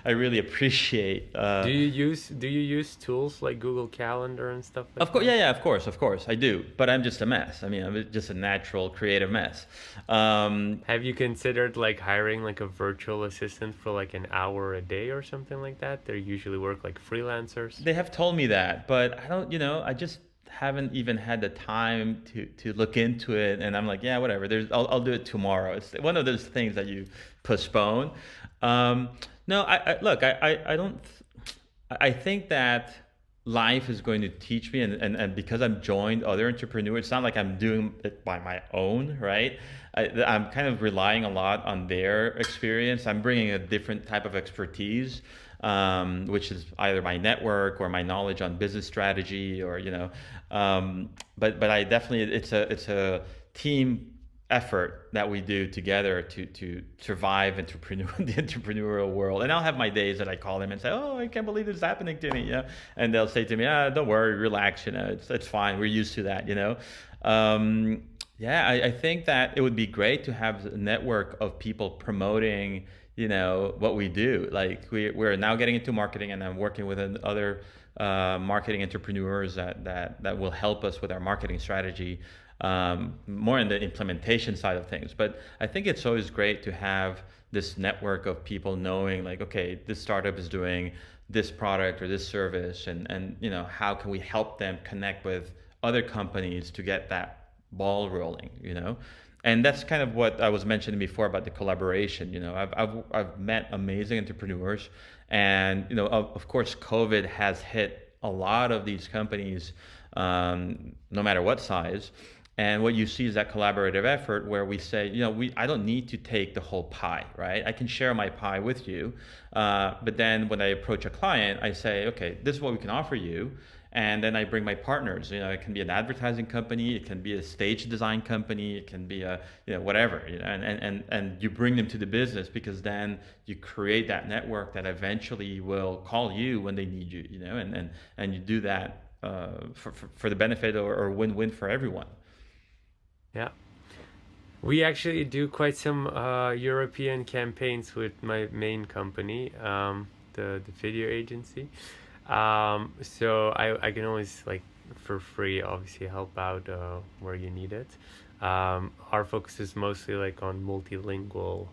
I really appreciate. Do you use tools like Google Calendar and stuff like Of course, that? yeah, of course, I do. But I'm just a mess. I mean, I'm just a natural creative mess. Have you considered like hiring like a virtual assistant for like an hour a day or something like that? They usually work like freelancers. They have told me that, but I don't. I just haven't even had the time to look into it. And I'm like, yeah, whatever. I'll do it tomorrow. It's one of those things that you postpone. Um, no, I look. I don't. I think that life is going to teach me, and because I'm joined other entrepreneurs, it's not like I'm doing it by my own, right? I'm kind of relying a lot on their experience. I'm bringing a different type of expertise, which is either my network or my knowledge on business strategy, or but I definitely, it's a team effort that we do together to survive the entrepreneurial world. And I'll have my days that I call them and say, oh, I can't believe this is happening to me, and they'll say to me, don't worry, relax, it's fine, we're used to that. Yeah, I think that it would be great to have a network of people promoting, what we do. Like we're now getting into marketing, and I'm working with other marketing entrepreneurs that will help us with our marketing strategy, more in the implementation side of things. But I think it's always great to have this network of people knowing, like, okay, this startup is doing this product or this service, and how can we help them connect with other companies to get that ball rolling. And that's kind of what I was mentioning before about the collaboration. I've met amazing entrepreneurs, and of course, COVID has hit a lot of these companies, no matter what size. And what you see is that collaborative effort where we say, I don't need to take the whole pie, right? I can share my pie with you, but then when I approach a client, I say, okay, this is what we can offer you. And then I bring my partners. It can be an advertising company, it can be a stage design company, it can be a whatever. And you bring them to the business, because then you create that network that eventually will call you when they need you. And you do that for the benefit, or win-win for everyone. Yeah. We actually do quite some European campaigns with my main company, the video agency. So I can always, like, for free, obviously help out where you need it. Our focus is mostly like on multilingual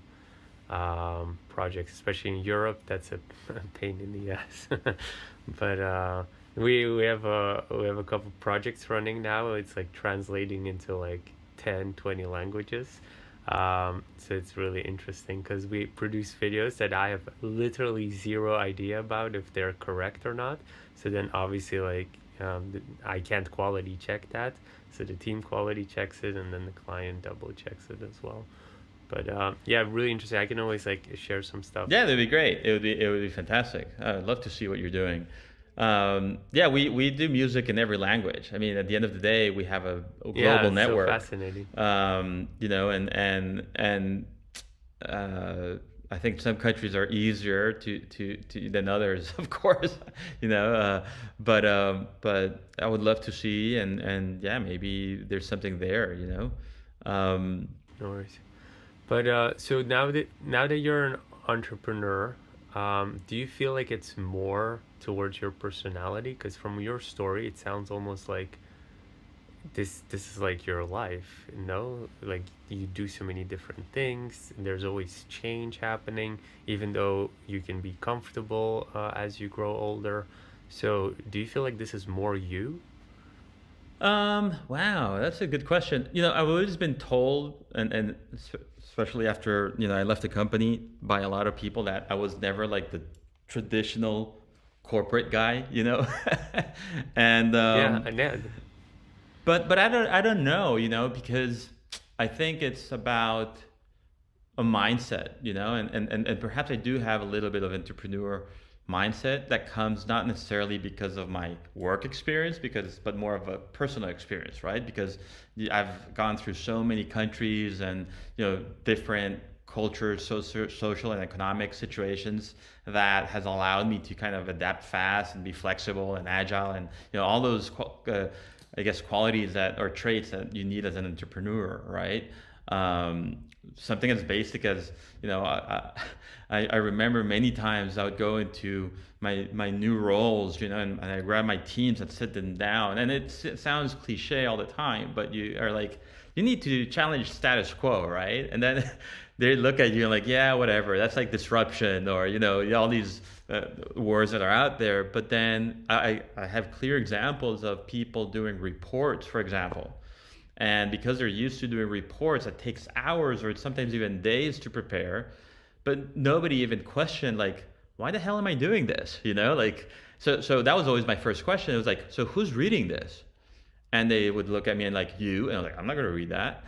projects, especially in Europe. That's a pain in the ass. But we have a couple projects running now. It's like translating into like 10, 20 languages. So it's really interesting because we produce videos that I have literally zero idea about if they're correct or not. So then obviously, like, I can't quality check that. So the team quality checks it, and then the client double checks it as well. But yeah, really interesting. I can always like share some stuff. Yeah, that'd be great. It would be fantastic. I'd love to see what you're doing. Yeah, we do music in every language. I mean, at the end of the day, we have a Yeah, global it's so network. fascinating. And I think some countries are easier to than others, of course. But I would love to see, and yeah, maybe there's something there. No worries. But so now that you're an entrepreneur, do you feel like it's more towards your personality? Because from your story, it sounds almost like this is like your life, you know? Like you do so many different things, and there's always change happening, even though you can be comfortable as you grow older. So, do you feel like this is more you? Wow, that's a good question. I've always been told, and especially after, I left the company by a lot of people that I was never like the traditional corporate guy, and Yeah, and yeah, but I don't know, because I think it's about a mindset, and perhaps I do have a little bit of entrepreneur mindset that comes not necessarily because of my work experience, but more of a personal experience, right? Because I've gone through so many countries and different cultures, social and economic situations that has allowed me to kind of adapt fast and be flexible and agile, and all those I guess qualities that or traits that you need as an entrepreneur, right? Um, Something as basic as I remember many times I would go into my new roles, and I grab my teams and sit them down, and it sounds cliche all the time, but you are like, you need to challenge status quo, right? And then they look at you and like, yeah, whatever, that's like disruption, or all these words that are out there. But then I have clear examples of people doing reports, for example, and because they're used to doing reports that takes hours or sometimes even days to prepare, but nobody even questioned like, why the hell am I doing this? Like, so that was always my first question. It was like, so who's reading this? And they would look at me and like, you, and I was like, I'm not going to read that.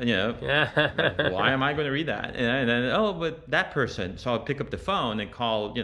yeah, Why am I going to read that? And then, oh, but that person. So I'll pick up the phone and call,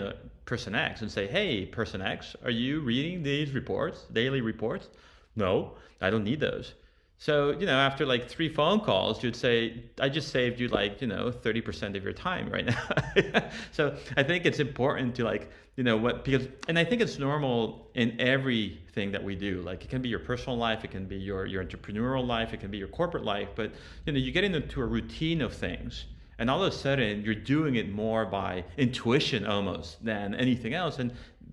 person X and say, hey, person X, are you reading these reports, daily reports? No, I don't need those. So, after like 3 phone calls, you'd say, I just saved you like, 30% of your time right now. So I think it's important to like, and I think it's normal in everything that we do. Like it can be your personal life, it can be your entrepreneurial life, it can be your corporate life, but you get into a routine of things. And all of a sudden, you're doing it more by intuition almost than anything else. And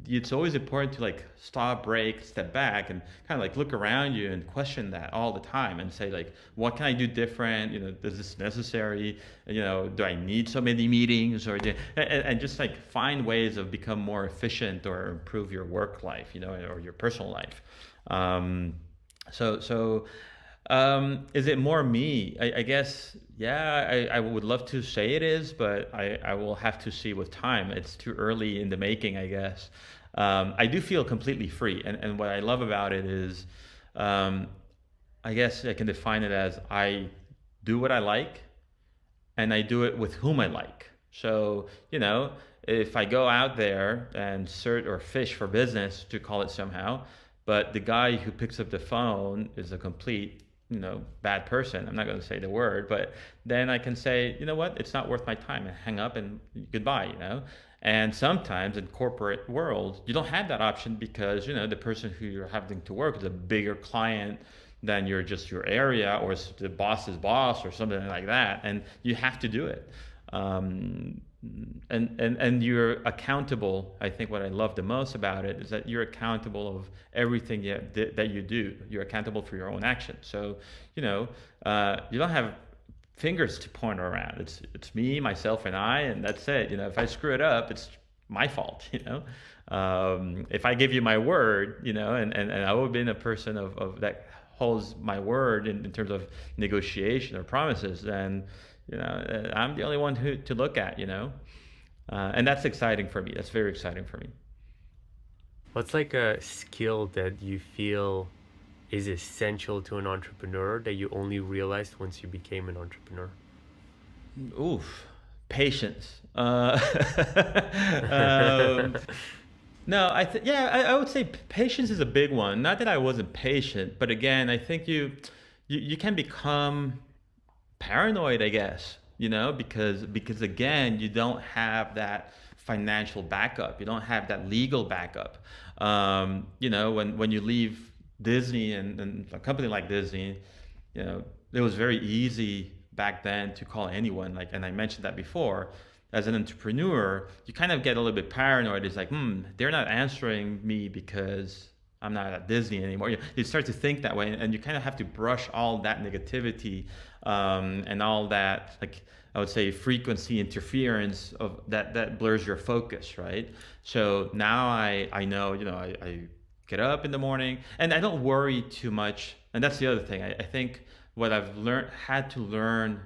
it's always important to like stop, break, step back, and kind of like look around you and question that all the time and say like, what can I do different? Is this necessary? Do I need so many meetings, and just like find ways of become more efficient or improve your work life, or your personal life. Um, so, is it more me? I guess, yeah, I would love to say it is, but I will have to see with time. It's too early in the making, I guess. I do feel completely free. And what I love about it is, um, I guess I can define it as I do what I like and I do it with whom I like. So, if I go out there and search or fish for business to call it somehow, but the guy who picks up the phone is a complete, bad person. I'm not going to say the word, but then I can say, you know what, it's not worth my time, and hang up and goodbye. And sometimes in corporate world, you don't have that option because, the person who you're having to work is a bigger client than your area, or it's the boss's boss or something like that. And you have to do it. Um, and you're accountable. I think what I love the most about it is that you're accountable of everything that you do. You're accountable for your own actions. So you don't have fingers to point around. It's me, myself, and I, and that's it. If I screw it up, it's my fault. If I give you my word, and I've always been a person of that holds my word in terms of negotiation or promises, then I'm the only one to look at, and that's exciting for me. That's very exciting for me. what's like a skill that you feel is essential to an entrepreneur that you only realized once you became an entrepreneur? Oof, patience. um, no, yeah, I would say patience is a big one. Not that I wasn't patient, but again, I think you can become paranoid, I guess, because again, you don't have that financial backup, you don't have that legal backup. When you leave Disney and a company like Disney, it was very easy back then to call anyone. Like, and I mentioned that before. As an entrepreneur, you kind of get a little bit paranoid. It's like, they're not answering me because I'm not at Disney anymore. You start to think that way, and you kind of have to brush all that negativity and all that, like I would say, frequency interference of that blurs your focus, right? So now I know, I get up in the morning and I don't worry too much. And that's the other thing. I think what I've had to learn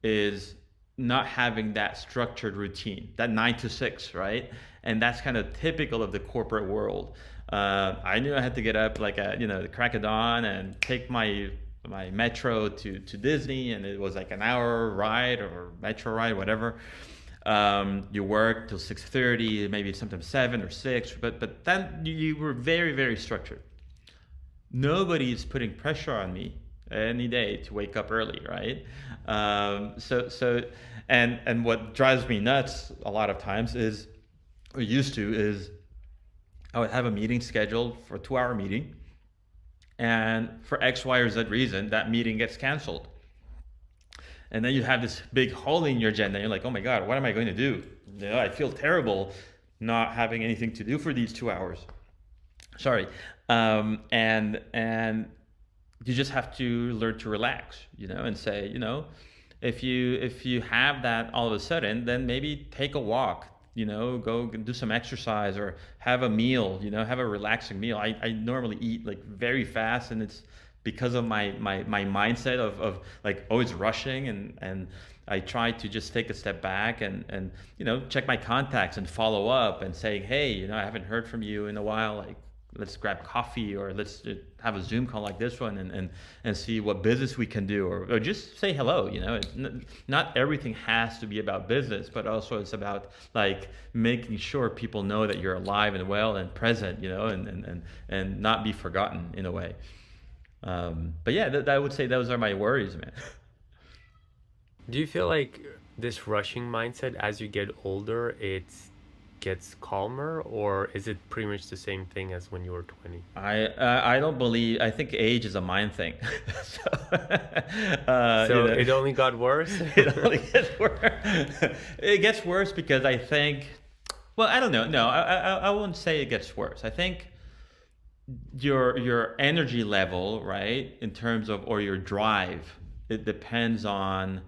is not having that structured routine, that 9 to 6, right? And that's kind of typical of the corporate world. I knew I had to get up like the crack of dawn and take my metro to Disney, and it was like an hour ride or metro ride, whatever. You work till 6:30, maybe sometimes 7 or 6, but then you were very, very structured. Nobody's putting pressure on me any day to wake up early, right? And what drives me nuts a lot of times is, or used to, is I would have a meeting scheduled for a 2-hour meeting, and for X, Y, or Z reason, that meeting gets canceled. And then you have this big hole in your agenda. You're like, oh my God, what am I going to do? I feel terrible not having anything to do for these 2 hours. Sorry. And you just have to learn to relax, and say, if you have that all of a sudden, then maybe take a walk, go do some exercise or have a meal, have a relaxing meal. I normally eat like very fast, and it's because of my mindset of like always rushing, and I try to just take a step back and check my contacts and follow up and say, hey, I haven't heard from you in a while, like let's grab coffee, or let's have a Zoom call like this one, and see what business we can do, or just say hello. Not everything has to be about business, but also it's about like making sure people know that you're alive and well and present, and not be forgotten in a way. But yeah, I would say those are my worries, man. Do you feel like this rushing mindset, as you get older, it gets calmer, or is it pretty much the same thing as when you were 20? I don't believe. I think age is a mind thing. So it only got worse. It only gets worse. It gets worse because I think. Well, I don't know. No, I wouldn't say it gets worse. I think your energy level, right, in terms of, or your drive, it depends on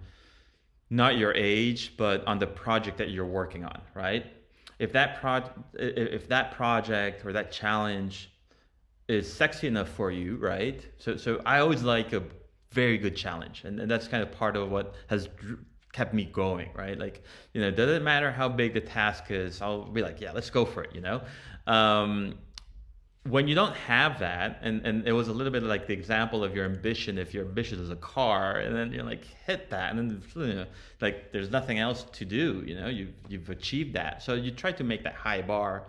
not your age, but on the project that you're working on, right? If that project or that challenge is sexy enough for you, right? So I always like a very good challenge, and that's kind of part of what has kept me going, right? Like, it doesn't matter how big the task is, I'll be like, yeah, let's go for it, When you don't have that, and it was a little bit like the example of your ambition. If your ambition is a car, and then you're like, hit that, and then like there's nothing else to do. You've achieved that, so you try to make that high bar,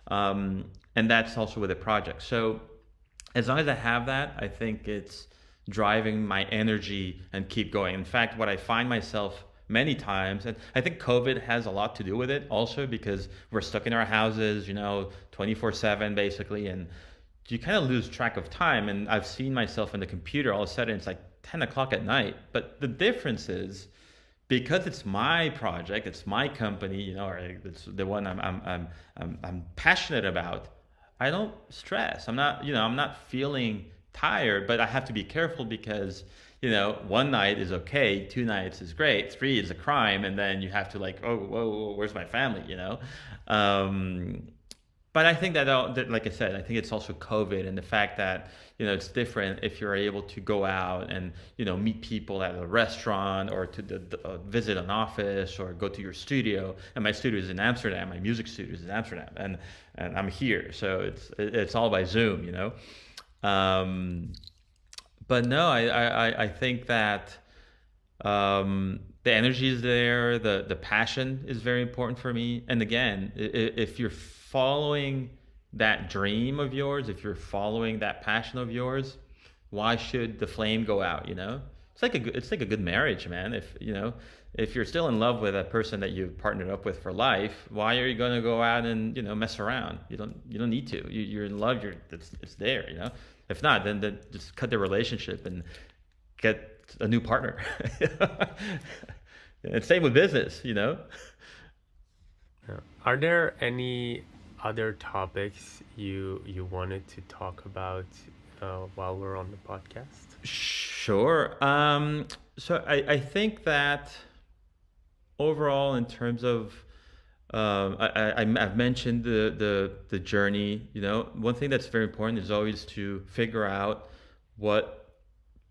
and that's also with a project. So as long as I have that, I think it's driving my energy and keep going. In fact, what I find myself many times, and I think COVID has a lot to do with it also, because we're stuck in our houses, 24/7 basically, and you kind of lose track of time. And I've seen myself in the computer, all of a sudden it's like 10 o'clock at night. But the difference is, because it's my project, it's my company, or it's the one I'm passionate about, I don't stress. I'm not feeling tired, but I have to be careful because one night is okay, 2 nights is great, 3 is a crime, and then you have to like, oh, whoa, where's my family, But I think that, like I said, I think it's also COVID and the fact that, it's different if you're able to go out and, meet people at a restaurant, or to visit an office, or go to your studio. And my studio is in Amsterdam, my music studio is in Amsterdam, and I'm here. So it's all by Zoom, But no, I think that the energy is there, the passion is very important for me. And again, if you're following that dream of yours, if you're following that passion of yours, why should the flame go out? It's like a good marriage, man. If you're still in love with a person that you've partnered up with for life, why are you going to go out and mess around? You don't need to. You're in love. It's there. If not, then just cut the relationship and a new partner. And same with business, you know. Yeah. Are there any other topics you wanted to talk about while we're on the podcast? Sure. So I think that overall, in terms of I've mentioned the journey. You know, one thing that's very important is always to figure out what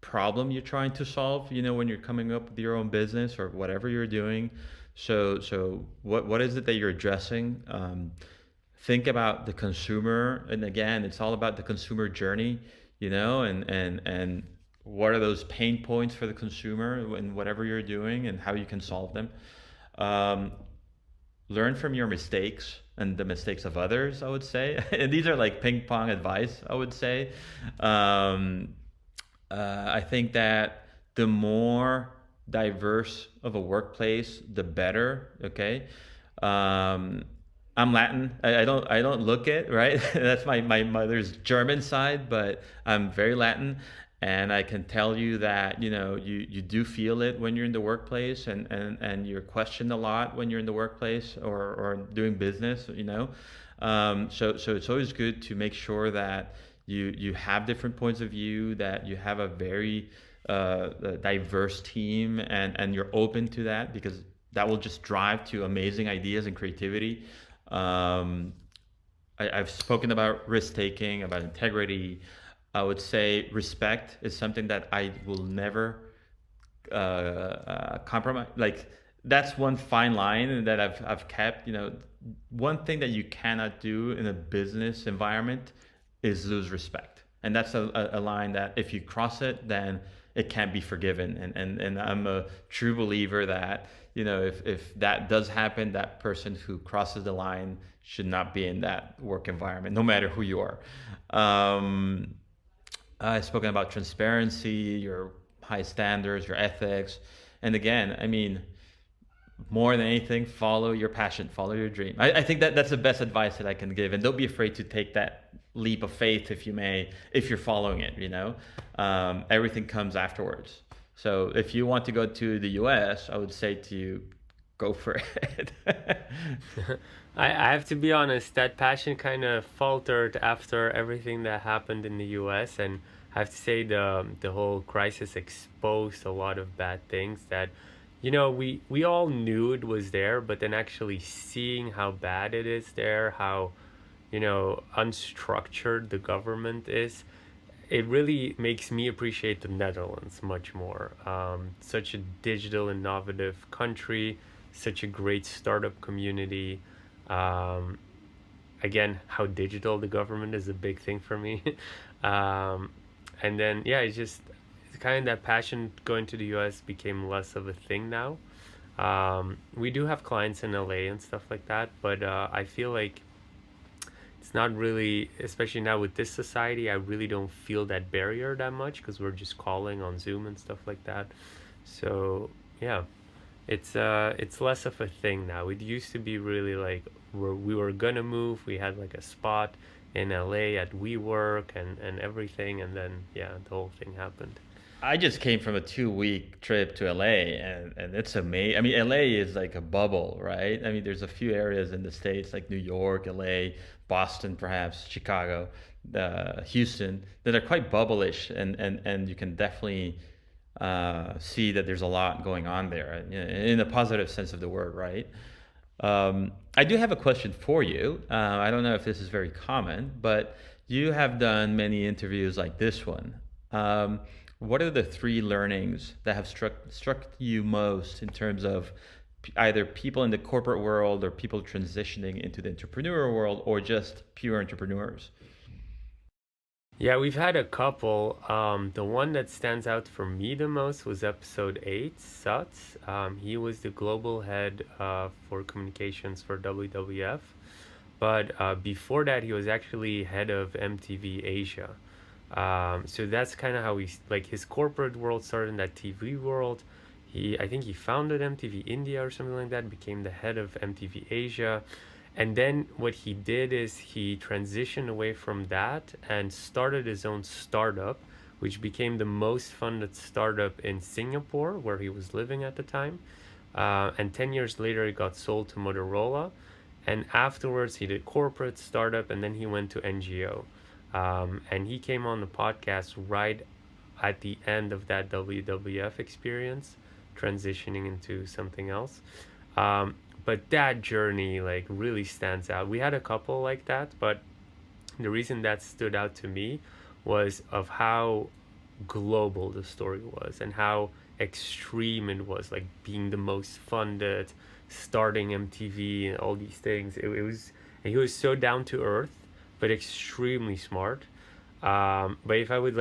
problem you're trying to solve. You know, when you're coming up with your own business or whatever you're doing. So what is it that you're addressing? Think about the consumer, and again, it's all about the consumer journey. You know, and what are those pain points for the consumer in whatever you're doing, and how you can solve them. Um, Learn from your mistakes and the mistakes of others, I would say. And these are like ping pong advice, I would say. um, I think that the more diverse of a workplace, the better. Okay. um, I'm Latin. I don't look it right. That's my mother's German side, but I'm very Latin, and I can tell you that you do feel it when you're in the workplace, and you're questioned a lot when you're in the workplace or doing business. So it's always good to make sure that you have different points of view, that you have a very diverse team, and you're open to that, because that will just drive to amazing ideas and creativity. um, I've spoken about risk taking, about integrity. I would say respect is something that I will never compromise. Like, that's one fine line that I've kept. One thing that you cannot do in a business environment is lose respect, and that's a line that if you cross it, then it can't be forgiven. And I'm a true believer that if that does happen, that person who crosses the line should not be in that work environment, no matter who you are. Um, I've spoken about transparency, your high standards, your ethics. And again, I mean, more than anything, follow your passion, follow your dream. I think that that's the best advice that I can give. And don't be afraid to take that leap of faith, if you may, if you're following it. Everything comes afterwards. So if you want to go to the US, I would say to you, go for it. I have to be honest, that passion kind of faltered after everything that happened in the US, and I have to say the whole crisis exposed a lot of bad things that we all knew it was there, but then actually seeing how bad it is there, how unstructured the government is, it really makes me appreciate the Netherlands much more. Such a digital, innovative country, such a great startup community. Um, Again, how digital the government is a big thing for me. um, and then, yeah, it's kind of that passion going to the US became less of a thing now. We do have clients in LA and stuff like that, but I feel like it's not really, especially now with this society, I really don't feel that barrier that much because we're just calling on Zoom and stuff like that. So yeah, it's less of a thing now. It used to be really like we were gonna move. We had like a spot in LA at WeWork and everything, and then yeah, the whole thing happened. I just came from a 2 week trip to LA, and it's amazing. I mean, LA is like a bubble, right? I mean, there's a few areas in the States like New York, LA, Boston, perhaps, Chicago, Houston, that are quite bubble-ish, and you can definitely see that there's a lot going on there in a positive sense of the word, right? I do have a question for you. I don't know if this is very common, but you have done many interviews like this one. Um, what are the three learnings that have struck you most in terms of either people in the corporate world or people transitioning into the entrepreneurial world, or just pure entrepreneurs? Yeah, we've had a couple. The one that stands out for me the most was episode 8, Suts. He was the global head for communications for WWF. But before that, he was actually head of MTV Asia. So that's kind of how like his corporate world started in that TV world. I think he founded MTV India or something like that, became the head of MTV Asia. And then what he did is he transitioned away from that and started his own startup, which became the most funded startup in Singapore, where he was living at the time. And 10 years later, it got sold to Motorola. And afterwards, he did corporate startup, and then he went to NGO. And he came on the podcast right at the end of that WWF experience, transitioning into something else. But that journey like really stands out. We had a couple like that, but the reason that stood out to me was of how global the story was and how extreme it was, like being the most funded, starting MTV and all these things. It was, and he was so down to earth, but extremely smart. But if I would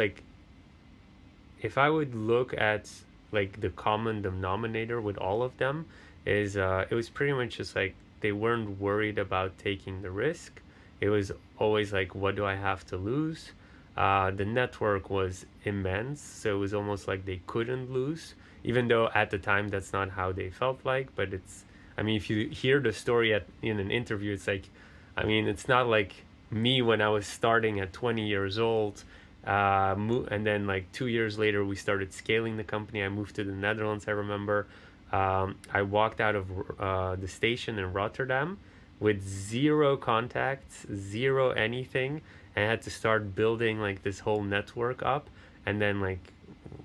look at like the common denominator with all of them, is it was pretty much just like they weren't worried about taking the risk. It was always like, what do I have to lose? The network was immense, so it was almost like they couldn't lose, even though at the time that's not how they felt like. But it's, I mean, if you hear the story in an interview, it's like, I mean, it's not like me when I was starting at 20 years old. And then like 2 years later, we started scaling the company. I moved to the Netherlands, I remember. I walked out of the station in Rotterdam with zero contacts, zero anything, and I had to start building like this whole network up. And then like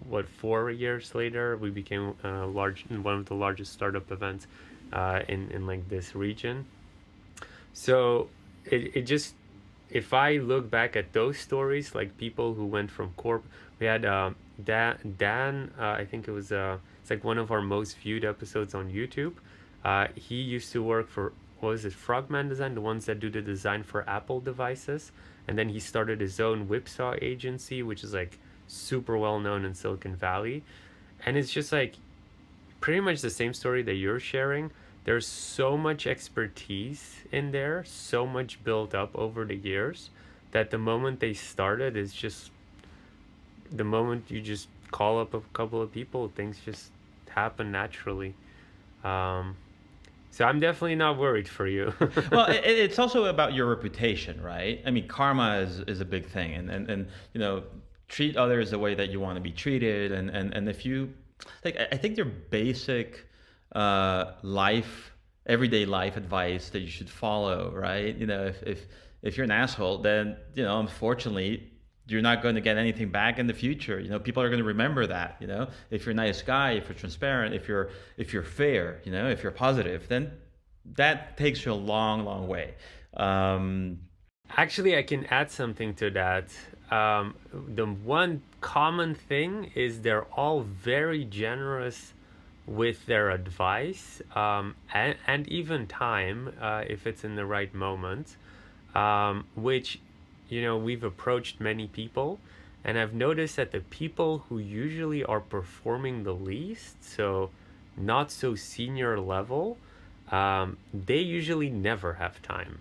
what 4 years later, we became one of the largest startup events in like this region. So it just, if I look back at those stories, like people who went from corp, we had Dan, I think it was it's like one of our most viewed episodes on YouTube. He used to work for, what was it, Frogman Design, the ones that do the design for Apple devices, and then he started his own whipsaw agency, which is like super well known in Silicon Valley. And it's just like pretty much the same story that you're sharing. There's so much expertise in there, so much built up over the years, that the moment they started is just the moment you just call up a couple of people, things just happen naturally. Um, so I'm definitely not worried for you. Well, it's also about your reputation, right? I mean, karma is a big thing, and you know, treat others the way that you want to be treated, and if you like, I think they're basic life, everyday life advice that you should follow, right? You know, if you're an asshole, then you know, unfortunately, you're not going to get anything back in the future. You know, people are going to remember that. You know, if you're a nice guy, if you're transparent, if you're fair, you know, if you're positive, then that takes you a long, long way. Um, Actually, I can add something to that. The one common thing is they're all very generous with their advice, and even time, if it's in the right moment, which, you know, we've approached many people, and I've noticed that the people who usually are performing the least, so not so senior level, they usually never have time.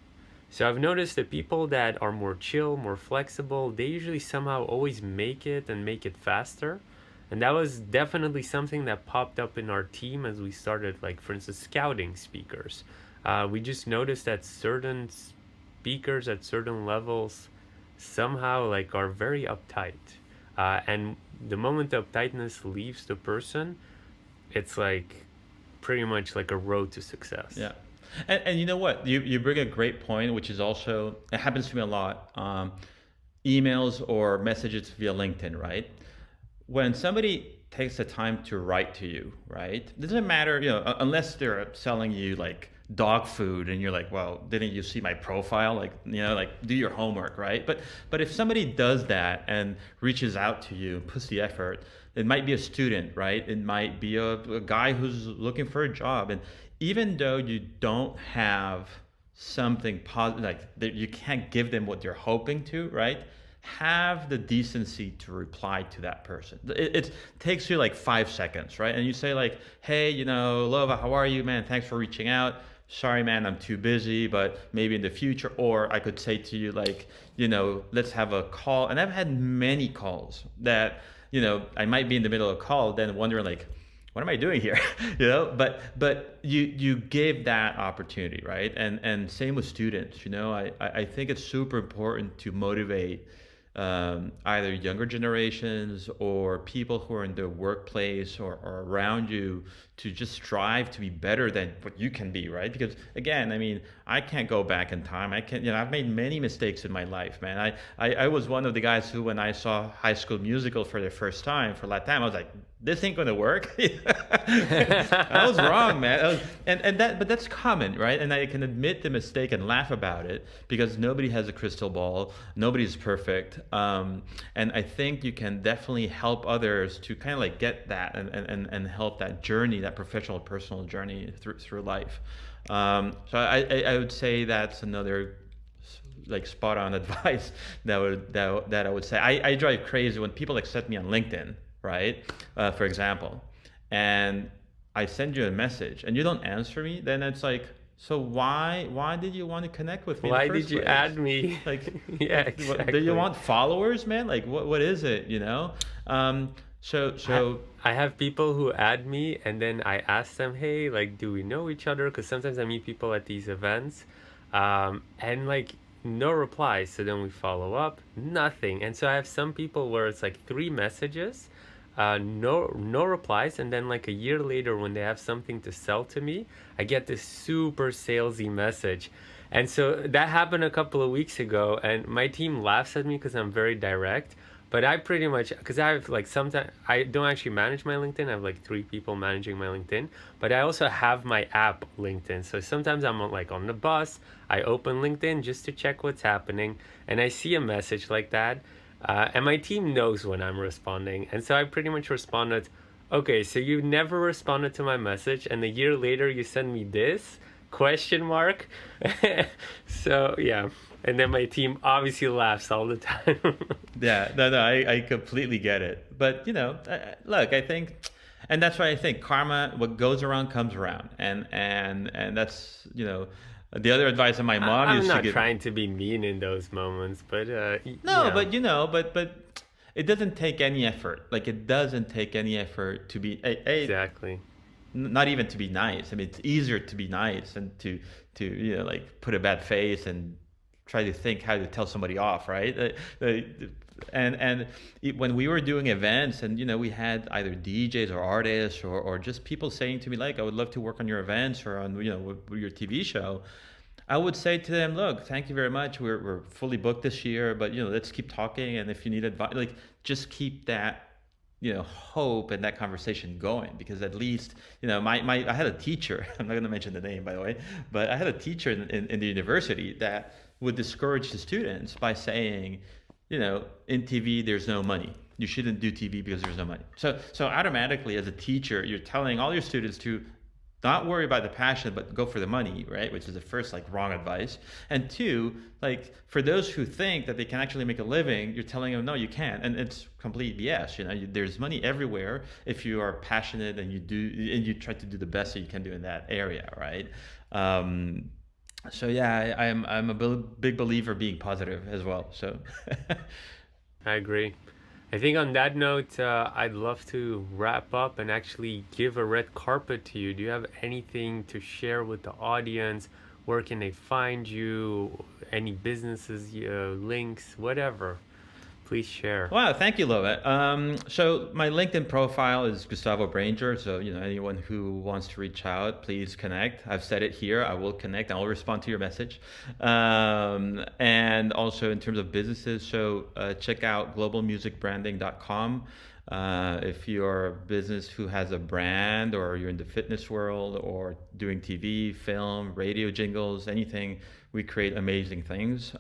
So I've noticed that people that are more chill, more flexible, they usually somehow always make it and make it faster. And that was definitely something that popped up in our team as we started, like, for instance, scouting speakers. We just noticed that certain speakers at certain levels somehow like are very uptight. And the moment the uptightness leaves the person, it's like pretty much like a road to success. yeah. And you know what? You bring a great point, which is also, it happens to me a lot. Emails or messages via LinkedIn, right? When somebody takes the time to write to you, right? It doesn't matter, you know, unless they're selling you like dog food and you're like, well, didn't you see my profile? Like, you know, like do your homework, right? But if somebody does that and reaches out to you, puts the effort, it might be a student, right? It might be a guy who's looking for a job. And even though you don't have something positive, like that you can't give them what you're hoping to, right? Have the decency to reply to that person. It takes you like 5 seconds, right? And you say like, hey, you know, Lova, how are you, man? Thanks for reaching out. Sorry, man, I'm too busy, but maybe in the future. Or I could say to you like, you know, let's have a call. And I've had many calls that, you know, I might be in the middle of a call, then wondering like, what am I doing here? You know, but you give that opportunity, right? And same with students. You know, I think it's super important to motivate either younger generations or people who are in the workplace or around you to just strive to be better than what you can be, right? Because again, I mean, I can't go back in time. I can't, I've made many mistakes in my life, man. I was one of the guys who, when I saw High School Musical for the first time for Latam, I was like, this ain't gonna work. I was wrong, man. But that's common, right? And I can admit the mistake and laugh about it because nobody has a crystal ball. Nobody's perfect. And I think you can definitely help others to kind of like get that and help that journey, that professional, personal journey through life. So I would say that's another like spot on advice that I would say. I drive crazy when people accept me on LinkedIn, right? For example, and I send you a message and you don't answer me, then it's like, so why did you want to connect with me? Why in the did first you place? add me? Like, Yeah, do you exactly. want followers, man? Like, what is it? I, So I have people who add me and then I ask them, hey, like, do we know each other? Because sometimes I meet people at these events, and like no replies. So then we follow up, nothing. And so I have some people where it's like three messages, no replies, and then like a year later when they have something to sell to me, I get this super salesy message. And so that happened a couple of weeks ago, and my team laughs at me because I'm very direct. But I pretty much, because I have like sometimes I don't actually manage my LinkedIn. I have like three people managing my LinkedIn, but I also have my app LinkedIn. So sometimes I'm like on the bus, I open LinkedIn just to check what's happening, and I see a message like that, and my team knows when I'm responding, and so I pretty much responded, okay, so you never responded to my message, and a year later you send me this question mark. So yeah, and then my team obviously laughs all the time. yeah, no, I completely get it. But look, I think, and that's why I think karma, what goes around comes around, and that's the other advice that my mom I'm used to not give. trying to be mean in those moments, but No, but but it doesn't take any effort. Like it doesn't take any effort to be exactly. not even to be nice. I mean, it's easier to be nice and to like put a bad face and try to think how to tell somebody off, right? When we were doing events and we had either DJs or artists or just people saying to me like, I would love to work on your events or on your TV show. I would say to them, look, thank you very much. We're fully booked this year, but let's keep talking. And if you need advice, like just keep that hope and that conversation going, because at least my I had a teacher. I'm not going to mention the name, by the way, but I had a teacher in the university that would discourage the students by saying, in TV there's no money. You shouldn't do TV because there's no money. So automatically as a teacher, you're telling all your students to not worry about the passion, but go for the money, right? Which is the first like wrong advice. And two, like for those who think that they can actually make a living, you're telling them no, you can't, and it's complete BS. There's money everywhere if you are passionate and you try to do the best that you can do in that area, right? So yeah, I'm a big believer being positive as well. So I agree. I think on that note, I'd love to wrap up and actually give a red carpet to you. Do you have anything to share with the audience? Where can they find you? Any businesses, links, whatever? Please share. wow, thank you, Lovett. So my LinkedIn profile is Gustavo Branger. So anyone who wants to reach out, please connect. I've said it here. I will connect. I'll respond to your message. And also in terms of businesses, so check out globalmusicbranding.com. If you're a business who has a brand, or you're in the fitness world, or doing TV, film, radio jingles, anything, we create amazing things.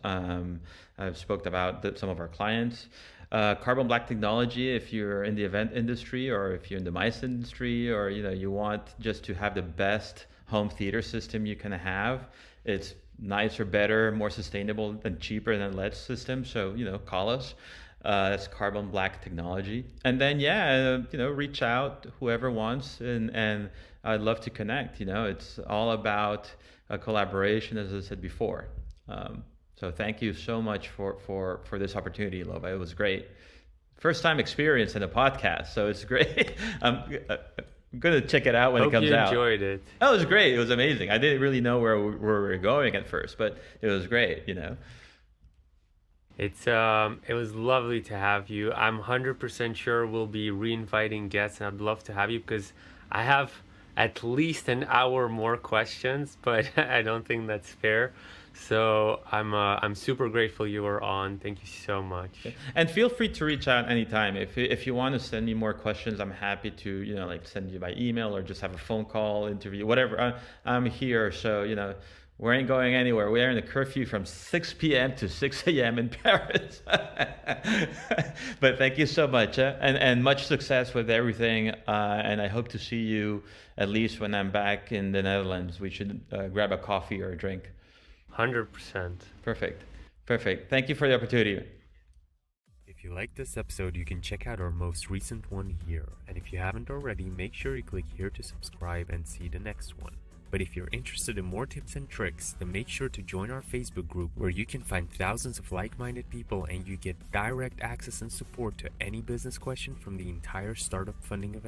I've spoke about some of our clients. Carbon Black Technology, if you're in the event industry, or if you're in the MICE industry, or you want just to have the best home theater system you can have. It's nicer, better, more sustainable, and cheaper than LED system. So call us. That's Carbon Black Technology. And then reach out whoever wants, and I'd love to connect. It's all about a collaboration, as I said before. So thank you so much for this opportunity, Lova. It was great. First time experience in a podcast, so it's great. I'm gonna check it out when it Hope comes you out. enjoyed it. Oh, it was great. It was amazing. I didn't really know where we were going at first, but it was great. It was lovely to have you. I'm 100% sure we'll be re-inviting guests, and I'd love to have you because I have at least an hour more questions, but I don't think that's fair. So I'm super grateful you were on. Thank you so much. And feel free to reach out anytime. If you want to send me more questions, I'm happy to, like send you by email or just have a phone call, interview, whatever. I'm here. So, we ain't going anywhere. We are in a curfew from 6 p.m. to 6 a.m. in Paris. But thank you so much, and much success with everything. And I hope to see you at least when I'm back in the Netherlands. We should grab a coffee or a drink. 100%. Perfect. Perfect. Thank you for the opportunity. If you like this episode, you can check out our most recent one here. And if you haven't already, make sure you click here to subscribe and see the next one. But if you're interested in more tips and tricks, then make sure to join our Facebook group where you can find thousands of like-minded people and you get direct access and support to any business question from the entire startup funding event